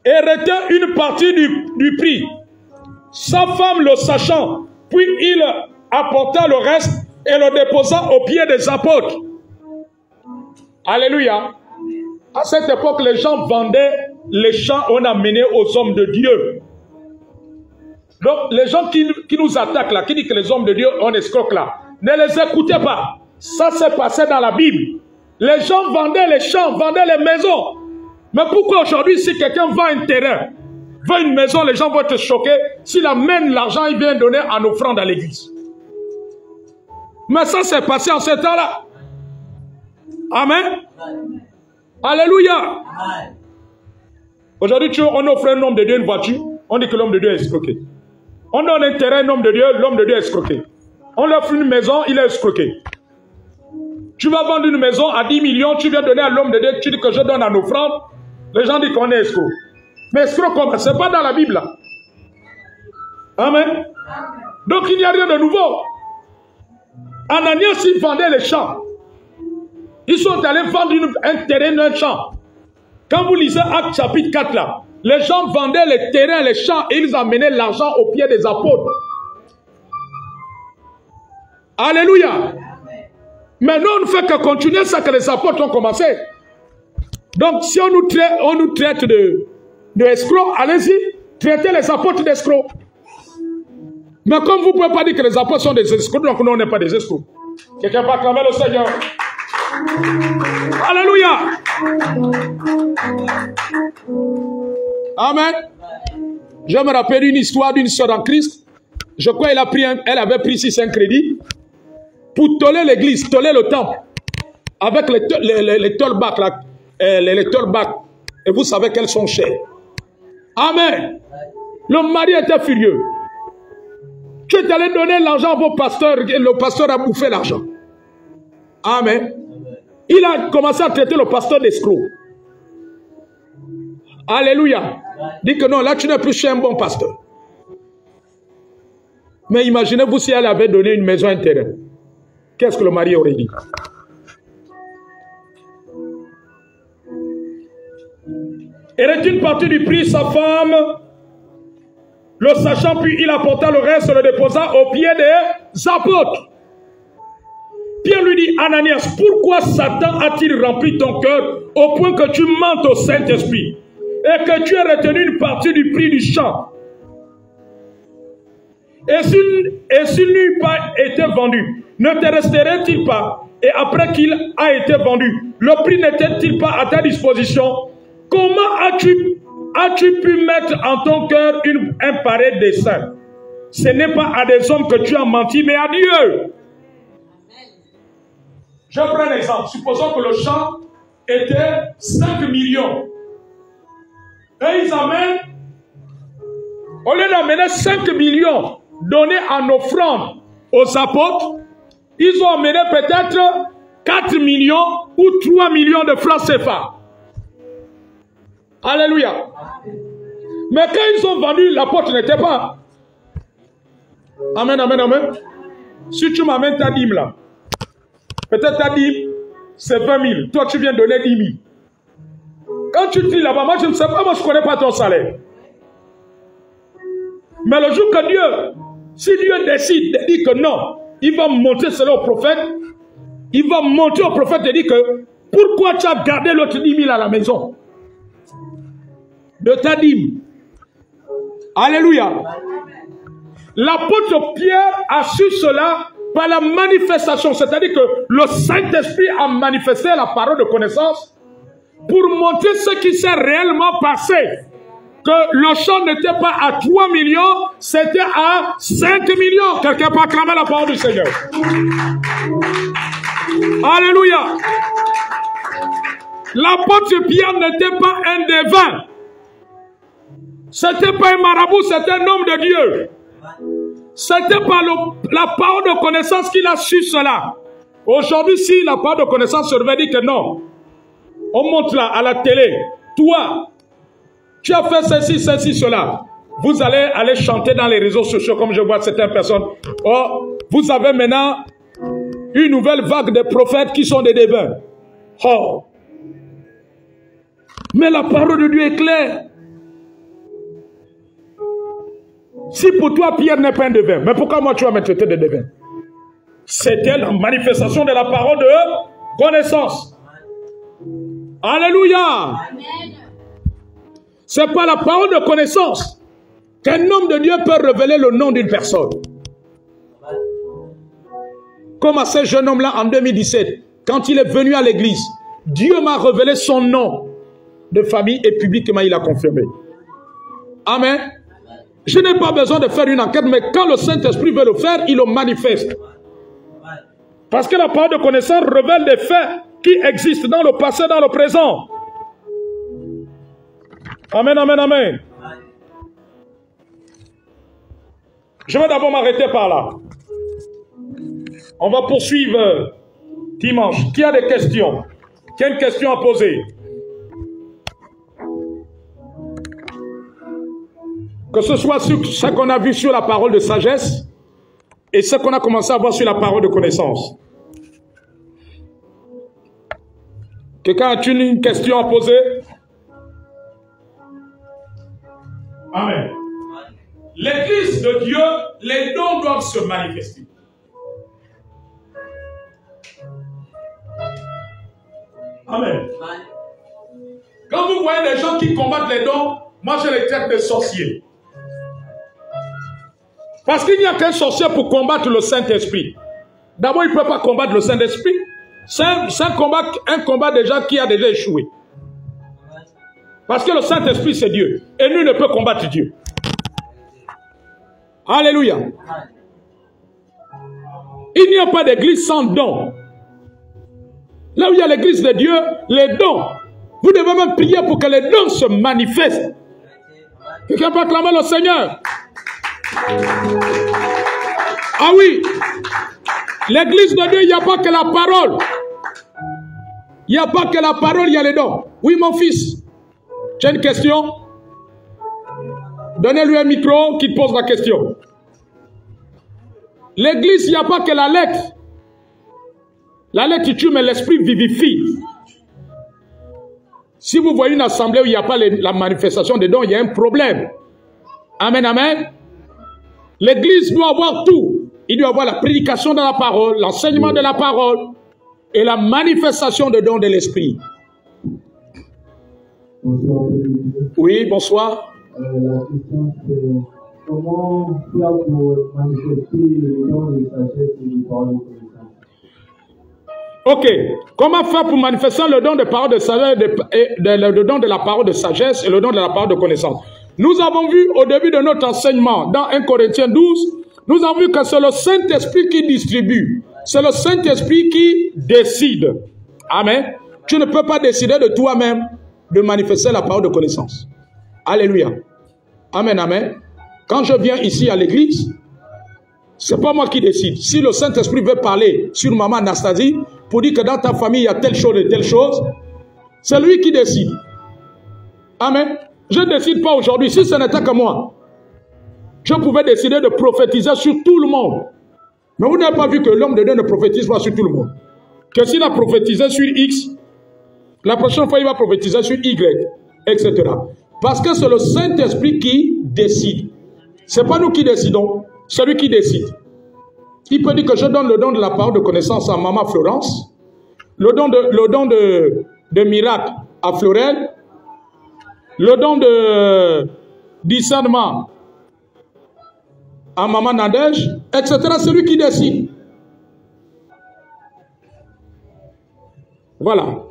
Et retint une partie du prix. Sa femme le sachant, puis il apporta le reste et le déposa aux pieds des apôtres. Alléluia. À cette époque, les gens vendaient les champs qu'on amenait aux hommes de Dieu. Donc, les gens qui nous attaquent là, qui disent que les hommes de Dieu ont escrocs là, ne les écoutez pas. Ça s'est passé dans la Bible. Les gens vendaient les champs, vendaient les maisons. Mais pourquoi aujourd'hui, si quelqu'un vend un terrain, veut une maison, les gens vont être choqués s'il amène l'argent, il vient donner en offrande à l'église. Mais ça s'est passé en ce temps-là. Amen. Alléluia. Aujourd'hui, on offre un homme de Dieu une voiture, on dit que l'homme de Dieu est escroqué. On donne un terrain à un homme de Dieu, l'homme de Dieu est escroqué. On lui offre une maison, il est escroqué. Tu vas vendre une maison à 10 millions, tu viens donner à l'homme de Dieu, tu dis que je donne en offrande, les gens disent qu'on est escroc. Mais escroc comme ce n'est pas dans la Bible là. Amen. Donc il n'y a rien de nouveau. Ananias, il vendait les champs. Ils sont allés vendre un terrain, un champ. Quand vous lisez Actes chapitre 4 là, les gens vendaient les terrains, les champs et ils amenaient l'argent aux pieds des apôtres. Alléluia. Mais nous, on ne fait que continuer ça que les apôtres ont commencé. Donc, si on nous traite de escrocs, allez-y, traitez les apôtres d'escrocs. Mais comme vous ne pouvez pas dire que les apôtres sont des escrocs, donc nous, on n'est pas des escrocs. Quelqu'un va acclamer le Seigneur. Alléluia. Amen. Je me rappelle une histoire d'une sœur en Christ. Je crois qu'elle avait pris 6 crédits pour toller l'église, toller le temple, avec les tollbacks, les tollbacks. Et vous savez qu'elles sont chères. Amen. Le mari était furieux. Tu es allé donner l'argent à vos pasteurs, et le pasteur a bouffé l'argent. Amen. Il a commencé à traiter le pasteur d'escroc. Alléluia. Dit que non, là tu n'es plus chez un bon pasteur. Mais imaginez-vous si elle avait donné une maison, un terrain. Qu'est-ce que le mari aurait dit? Et est une partie du prix, sa femme Le sachant, puis il apporta le reste, le déposa aux pieds des apôtres. Pierre lui dit, Ananias, pourquoi Satan a-t-il rempli ton cœur au point que tu mentes au Saint-Esprit et que tu aies retenu une partie du prix du champ? Et s'il n'eût pas été vendu, ne te resterait-il pas? Et après qu'il a été vendu, le prix n'était-il pas à ta disposition? Comment as-tu pu mettre en ton cœur un pareil dessein? Ce n'est pas à des hommes que tu as menti, mais à Dieu. Je prends un exemple. Supposons que le champ était 5 millions. Et ils amènent, au lieu d'amener 5 millions donnés en offrande aux apôtres, ils ont amené peut-être 4 millions ou 3 millions de francs CFA. Alléluia. Mais quand ils ont vendu, l'apôtre n'était pas. Amen, amen, amen. Si tu m'amènes ta dîme là, peut-être ta dîme, c'est 20 000. Toi, tu viens donner 10 000. Quand tu dis là-bas, moi, je ne sais pas, moi, je ne connais pas ton salaire. Mais le jour que Dieu, si Dieu décide de dire que non, il va monter cela au prophète, il va monter au prophète et dire que pourquoi tu as gardé l'autre 10 000 à la maison de ta dîme. Alléluia. L'apôtre Pierre a su cela par la manifestation, c'est-à-dire que le Saint-Esprit a manifesté la parole de connaissance pour montrer ce qui s'est réellement passé. Que le champ n'était pas à 3 millions, c'était à 5 millions. Quelqu'un peut acclamer la parole du Seigneur. Alléluia. L'apôtre Pierre n'était pas un devin. C'était pas un marabout, c'était un homme de Dieu. C'était par la parole de connaissance qu'il a su cela. Aujourd'hui, si la parole de connaissance se révèle, dit que non, on montre là à la télé, toi, tu as fait ceci, ceci, cela. Vous allez aller chanter dans les réseaux sociaux, comme je vois certaines personnes. Oh, vous avez maintenant une nouvelle vague de prophètes qui sont des devins. Oh. Mais la parole de Dieu est claire. Si pour toi, Pierre n'est pas un devin, mais pourquoi moi tu vas me traiter de devin? C'était la manifestation de la parole de connaissance. Alléluia. Ce n'est pas la parole de connaissance qu'un homme de Dieu peut révéler le nom d'une personne. Comme à ce jeune homme-là en 2017, quand il est venu à l'église, Dieu m'a révélé son nom de famille et publiquement il a confirmé. Amen. Je n'ai pas besoin de faire une enquête, mais quand le Saint-Esprit veut le faire, il le manifeste. Parce que la parole de connaissance révèle des faits qui existent dans le passé, dans le présent. Amen, amen, amen. Je vais d'abord m'arrêter par là. On va poursuivre dimanche. Qui a des questions? Qui a une question à poser? Que ce soit sur ce qu'on a vu sur la parole de sagesse et ce qu'on a commencé à voir sur la parole de connaissance. Quelqu'un a une question à poser? Amen. L'église de Dieu, les dons doivent se manifester. Amen. Quand vous voyez des gens qui combattent les dons, moi je les traite de sorciers. Parce qu'il n'y a qu'un sorcier pour combattre le Saint-Esprit. D'abord, il ne peut pas combattre le Saint-Esprit. C'est un combat déjà qui a déjà échoué. Parce que le Saint-Esprit, c'est Dieu. Et nul ne peut combattre Dieu. Alléluia. Il n'y a pas d'église sans don. Là où il y a l'église de Dieu, les dons. Vous devez même prier pour que les dons se manifestent. Quelqu'un peut acclamer le Seigneur. Ah oui. L'église de Dieu, il n'y a pas que la parole. Il n'y a pas que la parole, il y a les dons. Oui, mon fils. Tu as une question? Donnez-lui un micro qui pose la question. L'église, il n'y a pas que la lettre. La lettre tue, mais l'esprit vivifie. Si vous voyez une assemblée où il n'y a pas la manifestation des dons, il y a un problème. Amen, amen. L'église doit avoir tout. Il doit avoir la prédication de la parole, l'enseignement de la parole et la manifestation de dons de l'esprit. Bonsoir. Oui, bonsoir. La question c'est comment faire pour manifester le don de sagesse et de parole de connaissance? Ok. Comment faire pour manifester le don de parole de sagesse, le don de la parole de sagesse et le don de la parole de connaissance? Nous avons vu au début de notre enseignement, dans 1 Corinthiens 12, nous avons vu que c'est le Saint-Esprit qui distribue. C'est le Saint-Esprit qui décide. Amen. Tu ne peux pas décider de toi-même de manifester la parole de connaissance. Alléluia. Amen, amen. Quand je viens ici à l'église, ce n'est pas moi qui décide. Si le Saint-Esprit veut parler sur maman Anastasie, pour dire que dans ta famille, il y a telle chose et telle chose, c'est lui qui décide. Amen. Je ne décide pas aujourd'hui. Si ce n'était que moi, je pouvais décider de prophétiser sur tout le monde. Mais vous n'avez pas vu que l'homme de Dieu ne prophétise pas sur tout le monde. Que s'il a prophétisé sur X, la prochaine fois il va prophétiser sur Y, etc. Parce que c'est le Saint-Esprit qui décide. Ce n'est pas nous qui décidons, c'est lui qui décide. Il peut dire que je donne le don de la parole de connaissance à Maman Florence, le don de miracle à Florel, le don de discernement à Maman Nadège, etc. C'est lui qui décide. Voilà.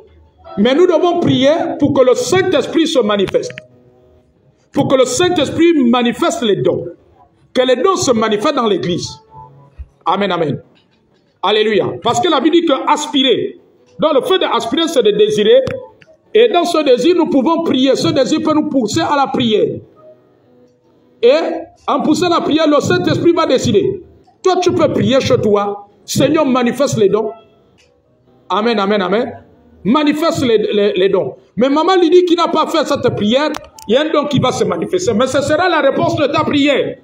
Mais nous devons prier pour que le Saint-Esprit se manifeste. Pour que le Saint-Esprit manifeste les dons. Que les dons se manifestent dans l'église. Amen, amen. Alléluia. Parce que la Bible dit que aspirer. Donc le fait d'aspirer, c'est de désirer. Et dans ce désir, nous pouvons prier. Ce désir peut nous pousser à la prière. Et en poussant la prière, le Saint-Esprit va décider. Toi, tu peux prier chez toi. Seigneur, manifeste les dons. Amen, amen, amen. Manifeste les dons. Mais maman lui dit qu'il n'a pas fait cette prière. Il y a un don qui va se manifester. Mais ce sera la réponse de ta prière.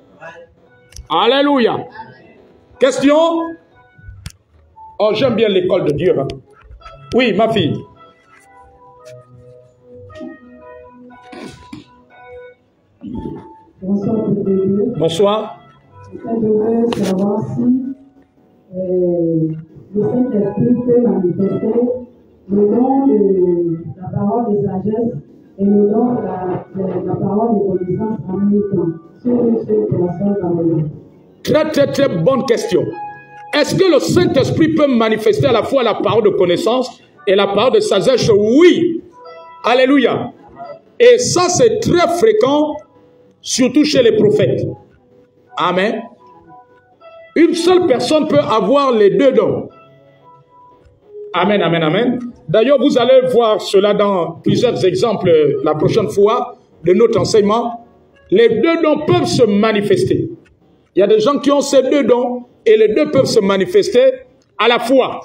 Alléluia. Question? Oh, j'aime bien l'école de Dieu. Hein? Oui, ma fille. Bonsoir, Dieu. Bonsoir. Je veux savoir si le Saint-Esprit peut manifester le don de la parole de sagesse et le don de la parole de connaissance en même temps. Sur une seule personne dans le monde. Très, très, très bonne question. Est-ce que le Saint-Esprit peut manifester à la fois la parole de connaissance et la parole de sagesse? Oui. Alléluia. Et ça, c'est très fréquent, surtout chez les prophètes. Amen. Une seule personne peut avoir les deux dons. Amen, amen, amen. D'ailleurs, vous allez voir cela dans plusieurs exemples la prochaine fois de notre enseignement. Les deux dons peuvent se manifester. Il y a des gens qui ont ces deux dons et les deux peuvent se manifester à la fois.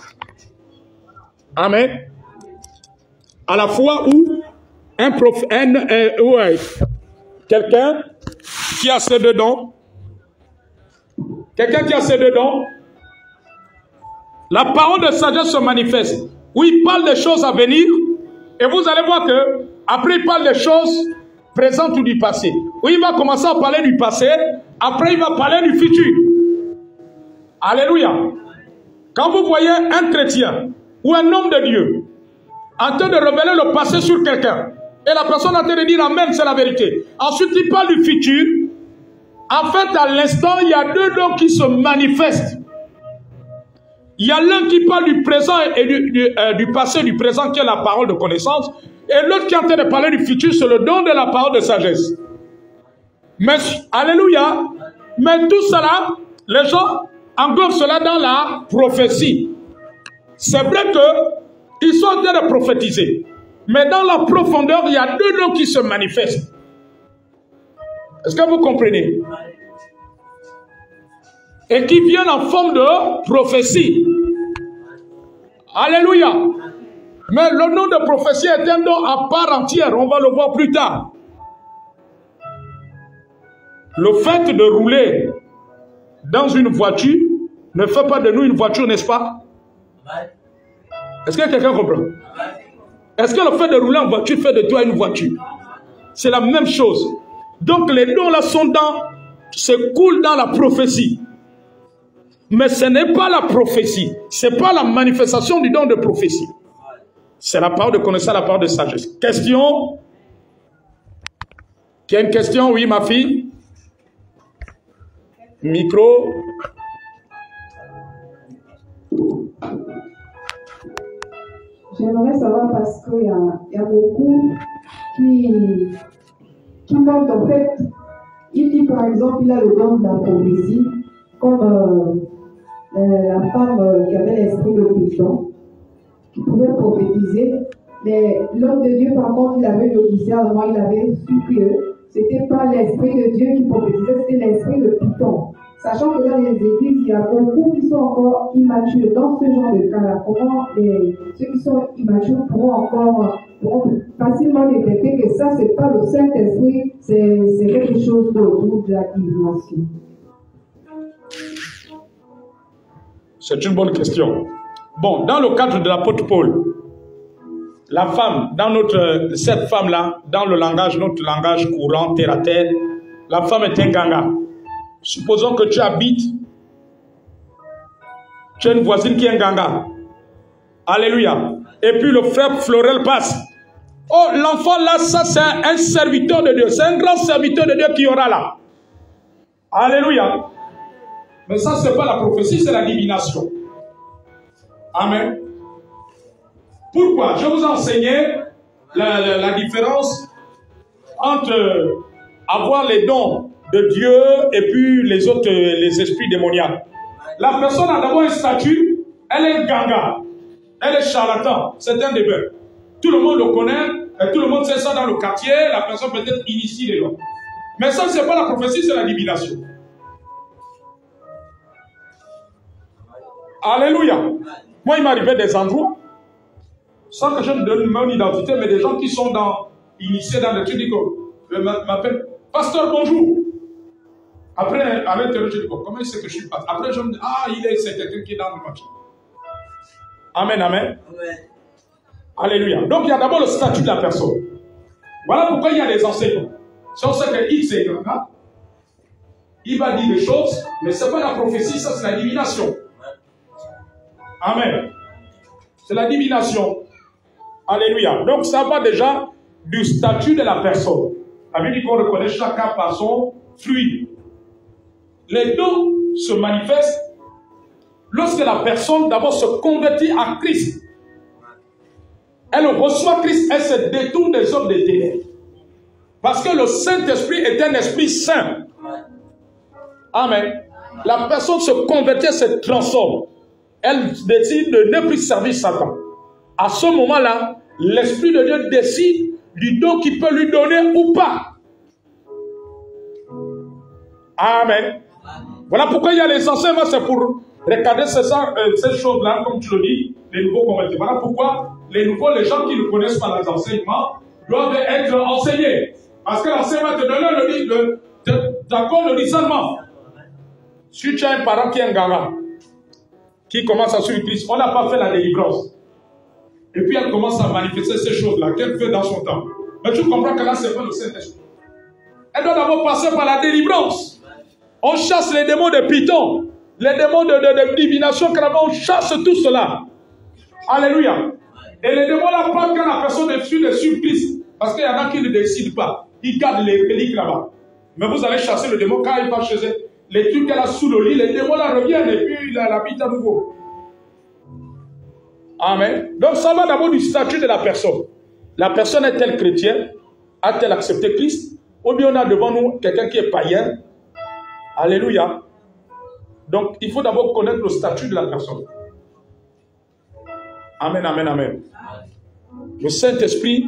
Amen. À la fois où quelqu'un qui a ces deux dons, la parole de sagesse se manifeste. Où il parle des choses à venir et vous allez voir que après il parle des choses présentes ou du passé. Où il va commencer à parler du passé, après il va parler du futur. Alléluia. Quand vous voyez un chrétien ou un homme de Dieu en train de révéler le passé sur quelqu'un et la personne en train de dire amen, c'est la vérité. Ensuite il parle du futur. En fait, à l'instant, il y a deux dons qui se manifestent. Il y a l'un qui parle du présent et du passé, du présent, qui est la parole de connaissance. Et l'autre qui est en train de parler du futur, c'est le don de la parole de sagesse. Mais, alléluia, mais tout cela, les gens englobent cela dans la prophétie. C'est vrai qu'ils sont en train de prophétiser. Mais dans la profondeur, il y a deux dons qui se manifestent. Est-ce que vous comprenez? Et qui viennent en forme de prophétie. Alléluia. Mais le nom de prophétie est un don à part entière. On va le voir plus tard. Le fait de rouler dans une voiture ne fait pas de nous une voiture, n'est-ce pas? Est-ce que quelqu'un comprend? Est-ce que le fait de rouler en voiture fait de toi une voiture? C'est la même chose. Donc les dons là sont dans se coule dans la prophétie. Mais ce n'est pas la prophétie. Ce n'est pas la manifestation du don de prophétie. C'est la parole de connaissance, la parole de sagesse. Question? Qui a une question? Oui, ma fille? Micro. J'aimerais savoir parce qu'il y a beaucoup qui mentent en fait. Il dit par exemple, il a le don de la prophétie, comme la femme qui avait l'esprit de Python, qui pouvait prophétiser. Mais l'homme de Dieu, par contre, il avait le discernement, il avait su que ce n'était pas l'esprit de Dieu qui prophétisait, c'était l'esprit de Python. Sachant que dans les églises, il y a beaucoup qui sont encore immatures dans ce genre de cas-là. Comment ceux qui sont immatures pourront facilement détecter que ça, ce n'est pas le Saint-Esprit, c'est quelque chose d'autre, de la divination. C'est une bonne question. Bon, dans le cadre de l'apôtre Paul, la femme, cette femme-là, dans le langage, notre langage courant, terre à terre, la femme est un ganga. Supposons que tu as une voisine qui est un ganga. Alléluia. Et puis le frère Florel passe. Oh, l'enfant là, ça c'est un serviteur de Dieu. C'est un grand serviteur de Dieu qui aura là. Alléluia. Mais ça, c'est pas la prophétie, c'est la divination. Amen. Pourquoi? Je vous ai enseigné la différence entre avoir les dons de Dieu et puis les autres, les esprits démoniaques. La personne a d'abord un statut, elle est ganga, elle est charlatan, c'est un débat. Tout le monde le connaît, et tout le monde sait ça dans le quartier, la personne peut être initiée les lois. Mais ça, c'est pas la prophétie, c'est la divination. Alléluia. Moi, il m'arrivait des endroits, sans que je ne donne mon identité, mais des gens qui sont initiés dans le truc, je m'appelle pasteur, bonjour. Après, à l'intérieur, je dis, comment il sait que je suis pasteur? Après, je me dis, c'est quelqu'un qui est dans le marché. Amen, amen. Amen. Alléluia. Donc, il y a d'abord le statut de la personne. Voilà pourquoi il y a des enseignants. Si on sait que X est quelqu'un, il va dire des choses, mais ce n'est pas la prophétie, ça c'est la divination. Amen. C'est la divination. Alléluia. Donc, ça va déjà du statut de la personne. Ça veut dire qu'on reconnaît chacun par son fruit. Les dons se manifestent lorsque la personne d'abord se convertit à Christ. Elle reçoit Christ, elle se détourne des œuvres des ténèbres. Parce que le Saint-Esprit est un esprit saint. Amen. La personne se convertit, elle se transforme. Elle décide de ne plus servir Satan. À ce moment-là, l'Esprit de Dieu décide du don qu'il peut lui donner ou pas. Amen. Voilà pourquoi il y a les enseignements, c'est pour recadrer ces choses-là, comme tu le dis, les nouveaux convertis. Voilà pourquoi les gens qui ne connaissent pas les enseignements doivent être enseignés. Parce que l'enseignement te donne le discernement. Si tu as un parent qui est un gamin, qui commence à suivre Christ, on n'a pas fait la délivrance. Et puis elle commence à manifester ces choses-là qu'elle fait dans son temps. Mais tu comprends que là, ce n'est pas le Saint-Esprit. Elle doit d'abord passer par la délivrance. On chasse les démons de Python, les démons de divination, on chasse tout cela. Alléluia. Et les démons là parlent quand la personne est sûre de suivre Christ. Parce qu'il y en a qui ne décident pas. Ils gardent les reliques là-bas. Mais vous allez chasser le démon quand il va chez eux. Les trucs qu'elle a sous le lit, les démons là reviennent et puis il habite à nouveau. Amen. Donc ça va d'abord du statut de la personne. La personne est-elle chrétienne? A-t-elle accepté Christ? Ou bien on a devant nous quelqu'un qui est païen? Alléluia. Donc il faut d'abord connaître le statut de la personne. Amen, amen, amen. Le Saint-Esprit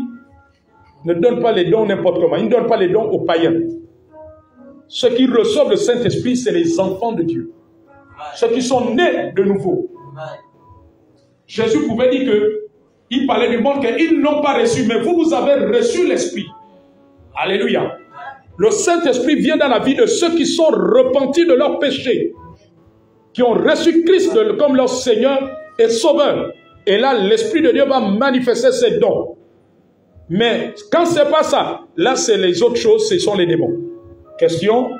ne donne pas les dons n'importe comment. Il ne donne pas les dons aux païens. Ceux qui reçoivent le Saint-Esprit, c'est les enfants de Dieu. Ceux qui sont nés de nouveau. Jésus pouvait dire qu'il parlait du monde qu'ils n'ont pas reçu, mais vous avez reçu l'Esprit. Alléluia. Le Saint-Esprit vient dans la vie de ceux qui sont repentis de leurs péchés, qui ont reçu Christ comme leur Seigneur et Sauveur. Et là, l'Esprit de Dieu va manifester ses dons. Mais quand ce n'est pas ça, là, c'est les autres choses, ce sont les démons. Question?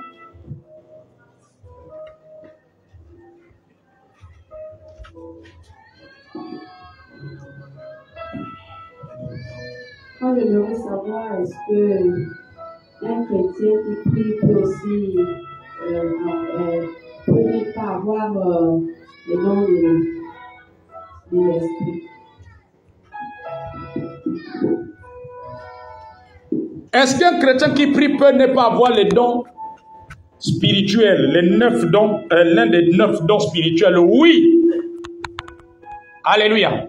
Moi, j'aimerais savoir, est-ce que un chrétien qui prie peut aussi peut ne pas avoir le nom de l'esprit? Est-ce qu'un chrétien qui prie peut ne pas avoir les dons spirituels, les 9 dons, l'un des 9 dons spirituels? Oui. Alléluia.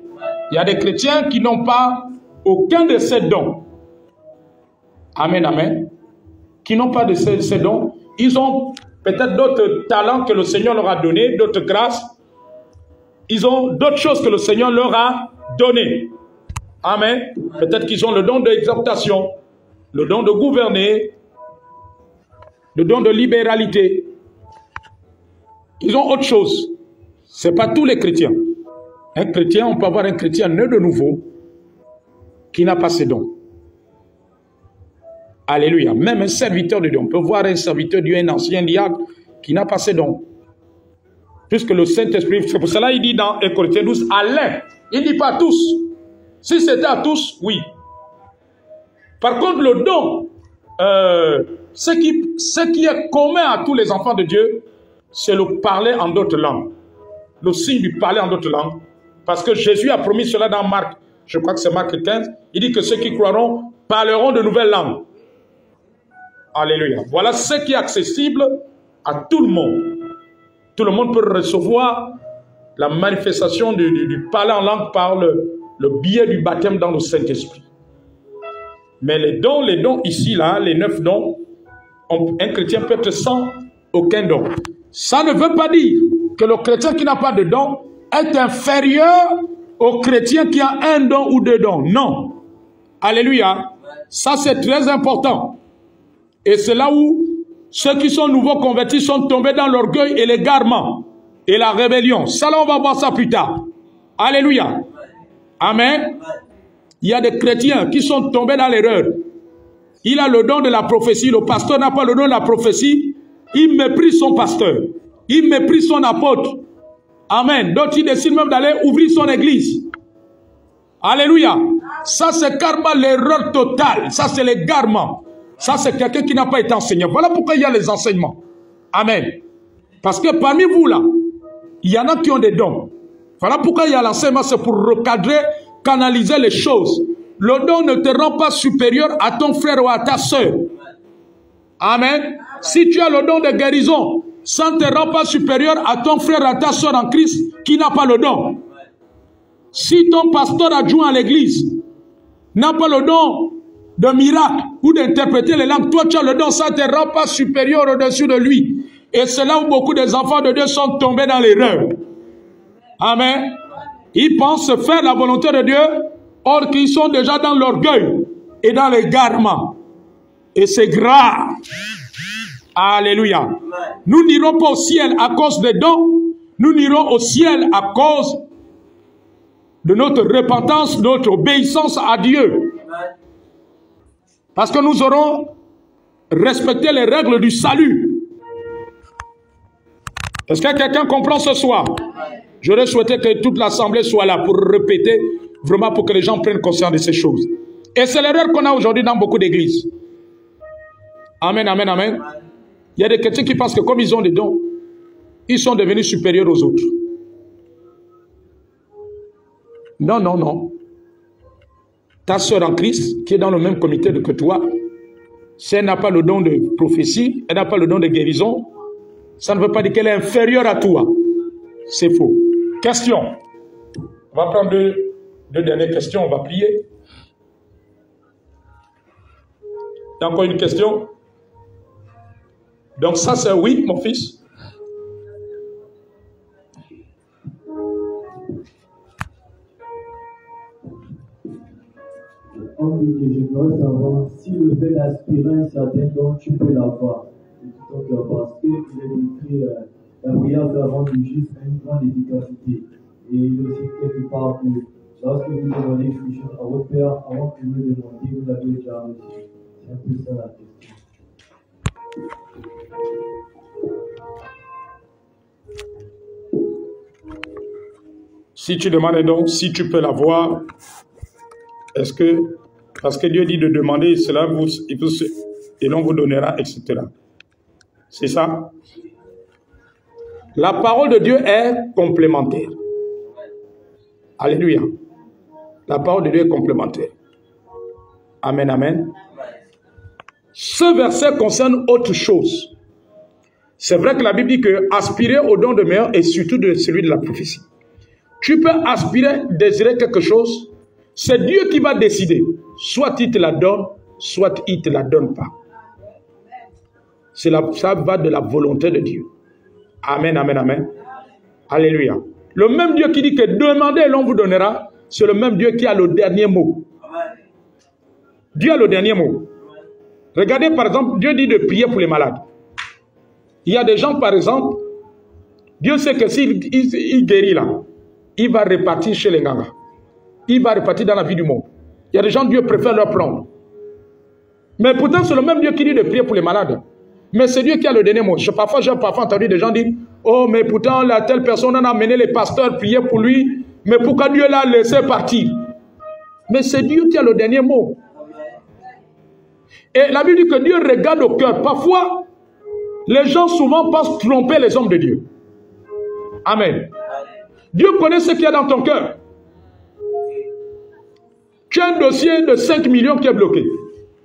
Il y a des chrétiens qui n'ont pas aucun de ces dons. Amen, amen. Qui n'ont pas de ces dons. Ils ont peut-être d'autres talents que le Seigneur leur a donnés, d'autres grâces. Ils ont d'autres choses que le Seigneur leur a données. Amen. Peut-être qu'ils ont le don d'exhortation, le don de gouverner, le don de libéralité. Ils ont autre chose. Ce n'est pas tous les chrétiens. Un chrétien, on peut avoir un chrétien né de nouveau qui n'a pas ces dons. Alléluia. Même un serviteur de Dieu. On peut voir un serviteur de Dieu, un ancien diacre qui n'a pas ces dons. Puisque le Saint-Esprit, c'est pour cela qu'il dit dans 1 Corinthiens 12, à l'un. Il ne dit pas à tous. Si c'était à tous, oui. Par contre, le don, ce qui est commun à tous les enfants de Dieu, c'est le parler en d'autres langues. Le signe du parler en d'autres langues. Parce que Jésus a promis cela dans Marc, je crois que c'est Marc 15, il dit que ceux qui croiront parleront de nouvelles langues. Alléluia. Voilà ce qui est accessible à tout le monde. Tout le monde peut recevoir la manifestation du parler en langue par le biais du baptême dans le Saint-Esprit. Mais les dons ici, là, les 9 dons, un chrétien peut être sans aucun don. Ça ne veut pas dire que le chrétien qui n'a pas de don est inférieur au chrétien qui a un don ou 2 dons. Non. Alléluia. Ça, c'est très important. Et c'est là où ceux qui sont nouveaux convertis sont tombés dans l'orgueil et l'égarement et la rébellion. Ça, là, on va voir ça plus tard. Alléluia. Amen. Il y a des chrétiens qui sont tombés dans l'erreur. Il a le don de la prophétie. Le pasteur n'a pas le don de la prophétie. Il méprise son pasteur. Il méprise son apôtre. Amen. Donc, il décide même d'aller ouvrir son église. Alléluia. Ça, c'est carrément l'erreur totale. Ça, c'est l'égarement. Ça, c'est quelqu'un qui n'a pas été enseigné. Voilà pourquoi il y a les enseignements. Amen. Parce que parmi vous, là, il y en a qui ont des dons. Voilà pourquoi il y a l'enseignement. C'est pour recadrer, canaliser les choses. Le don ne te rend pas supérieur à ton frère ou à ta soeur. Amen. Si tu as le don de guérison, ça ne te rend pas supérieur à ton frère ou à ta soeur en Christ qui n'a pas le don. Si ton pasteur adjoint à l'église n'a pas le don de miracle ou d'interpréter les langues, toi tu as le don, ça ne te rend pas supérieur au-dessus de lui. Et c'est là où beaucoup des enfants de Dieu sont tombés dans l'erreur. Amen. Ils pensent faire la volonté de Dieu, or qu'ils sont déjà dans l'orgueil et dans l'égarement. Et c'est grave. Alléluia. Nous n'irons pas au ciel à cause des dons, nous n'irons au ciel à cause de notre repentance, notre obéissance à Dieu. Parce que nous aurons respecté les règles du salut. Est-ce que quelqu'un comprend ce soir? J'aurais souhaité que toute l'assemblée soit là pour répéter, vraiment pour que les gens prennent conscience de ces choses. Et c'est l'erreur qu'on a aujourd'hui dans beaucoup d'églises. Amen, amen, amen. Il y a des chrétiens qui pensent que comme ils ont des dons, ils sont devenus supérieurs aux autres. Non, non, non. Ta soeur en Christ, qui est dans le même comité que toi, si elle n'a pas le don de prophétie, elle n'a pas le don de guérison, ça ne veut pas dire qu'elle est inférieure à toi. C'est faux. Question. On va prendre deux dernières questions, on va prier. Il y a encore une question? Donc ça c'est oui, mon fils. On dit que je dois savoir si le fait d'aspirer un certain don, tu peux l'avoir. Donc, parce qu'il est écrit la prière fait avant du juste a une grande efficacité. Et il est aussi quelque part que lorsque vous demandez quelque chose à votre Père, avant que vous le demandiez, vous l'avez déjà reçu. C'est un peu ça la question. Si tu demandes donc, si tu peux l'avoir, est-ce que Parce que Dieu dit de demander cela, et l'on vous donnera, etc. C'est ça? La parole de Dieu est complémentaire. Alléluia. La parole de Dieu est complémentaire. Amen, amen. Ce verset concerne autre chose. C'est vrai que la Bible dit que aspirer au don de meilleur est surtout de celui de la prophétie. Tu peux aspirer, désirer quelque chose. C'est Dieu qui va décider. Soit il te la donne, soit il ne te la donne pas. Ça va de la volonté de Dieu. Amen, amen, amen. Alléluia. Le même Dieu qui dit que demandez et l'on vous donnera, c'est le même Dieu qui a le dernier mot. Dieu a le dernier mot. Regardez par exemple, Dieu dit de prier pour les malades. Il y a des gens par exemple, Dieu sait que s'il guérit là, il va repartir chez les gangas. Il va repartir dans la vie du monde. Il y a des gens, Dieu préfère leur prendre. Mais pourtant, c'est le même Dieu qui dit de prier pour les malades. Mais c'est Dieu qui a le dernier mot. Parfois, j'ai entendu des gens dire, oh, mais pourtant, telle personne a amené les pasteurs prier pour lui, mais pourquoi Dieu l'a laissé partir? Mais c'est Dieu qui a le dernier mot. Et la Bible dit que Dieu regarde au cœur. Parfois, les gens souvent pensent tromper les hommes de Dieu. Amen. Dieu connaît ce qu'il y a dans ton cœur. Tu as un dossier de 5 millions qui est bloqué.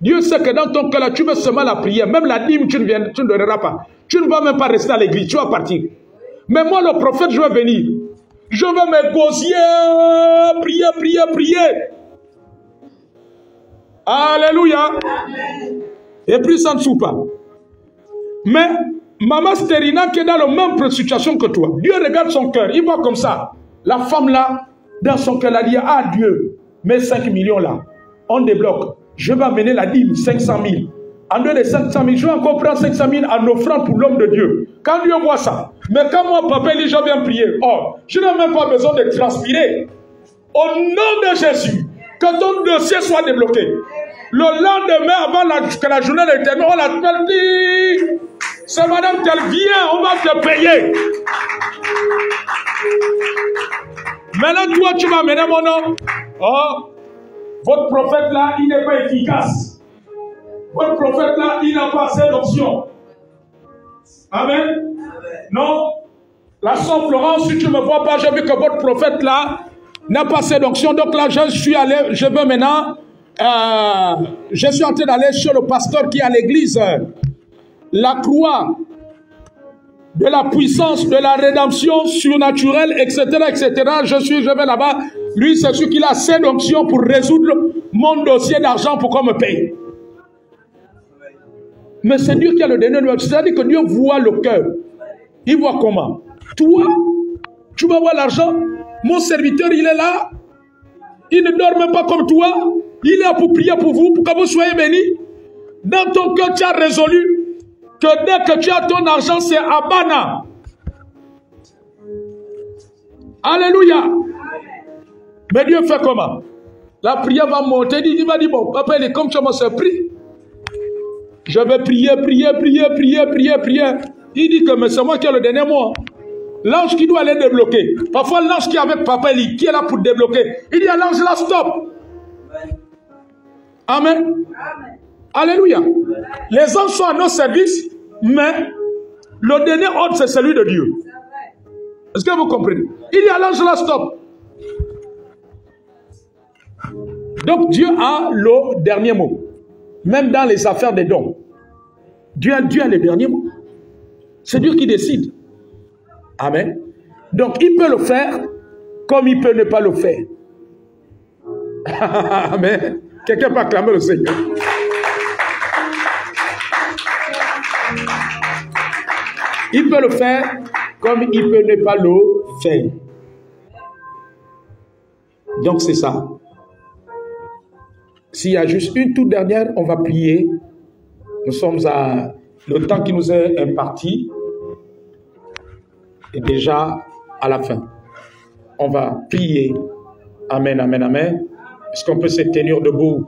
Dieu sait que dans ton cœur, là, tu veux seulement la prière. Même la dîme, tu ne donneras pas. Tu ne vas même pas rester à l'église. Tu vas partir. Mais moi, le prophète, je vais venir. Je vais me gosier, prier. Alléluia. Amen. Et puis, ça ne soupe pas. Mais, Maman Stérina, qui est dans la même situation que toi, Dieu regarde son cœur. Il voit comme ça. La femme là, dans son cœur, elle dit, ah Dieu, mes 5 millions là, on débloque. Je vais amener la dîme, 500 000. En dehors de 500 000, je vais encore prendre 500 000 en offrande pour l'homme de Dieu. Quand Dieu voit ça, mais quand moi, papa, dit, je viens prier, oh, je n'ai même pas besoin de transpirer. Au nom de Jésus, que ton dossier soit débloqué. Le lendemain, avant que la journée ne termine, on l'appelle, dit, c'est madame, qu'elle vient, on va te payer. Maintenant, toi, tu vas amener mon nom. Oh, votre prophète là, il n'est pas efficace. Votre prophète là, il n'a pas assez d'options. Amen. Non. La sœur Florence, si tu ne me vois pas, j'ai vu que votre prophète là n'a pas assez d'options. Donc là, je suis allé, je veux maintenant, je suis en train d'aller chez le pasteur qui est à l'église. La croix de la puissance, de la rédemption surnaturelle, etc., etc. Je vais là-bas. Lui, c'est sûr qu'il a assez d'options pour résoudre mon dossier d'argent pour qu'on me paye. Mais c'est Dieu qui a le dernier mot. C'est-à-dire que Dieu voit le cœur. Il voit comment? Toi, tu vas voir l'argent. Mon serviteur, il est là. Il ne dort même pas comme toi. Il est là pour prier pour vous, pour que vous soyez bénis. Dans ton cœur, tu as résolu que dès que tu as ton argent, c'est Abana. Alléluia. Mais Dieu fait comment? La prière va monter. Il va dire, bon, papa, comme tu as mon prix, je vais prier. Il dit que mais c'est moi qui ai le dernier mot. L'ange qui doit aller débloquer. Parfois, l'ange qui est avec papa, qui est là pour débloquer. Il dit à l'ange là, stop. Amen. Alléluia. Les anges sont à nos services, mais le dernier ordre, c'est celui de Dieu. Est-ce que vous comprenez? Il dit à l'ange là, stop. Donc, Dieu a le dernier mot. Même dans les affaires des dons. Dieu a le dernier mot. C'est Dieu qui décide. Amen. Donc, il peut le faire comme il peut ne pas le faire. Amen. Quelqu'un peut acclamer le Seigneur. Il peut le faire comme il peut ne pas le faire. Donc, c'est ça. S'il y a juste une toute dernière, on va prier. Nous sommes à... Le temps qui nous est imparti est déjà à la fin. On va prier. Amen, amen, amen. Est-ce qu'on peut se tenir debout?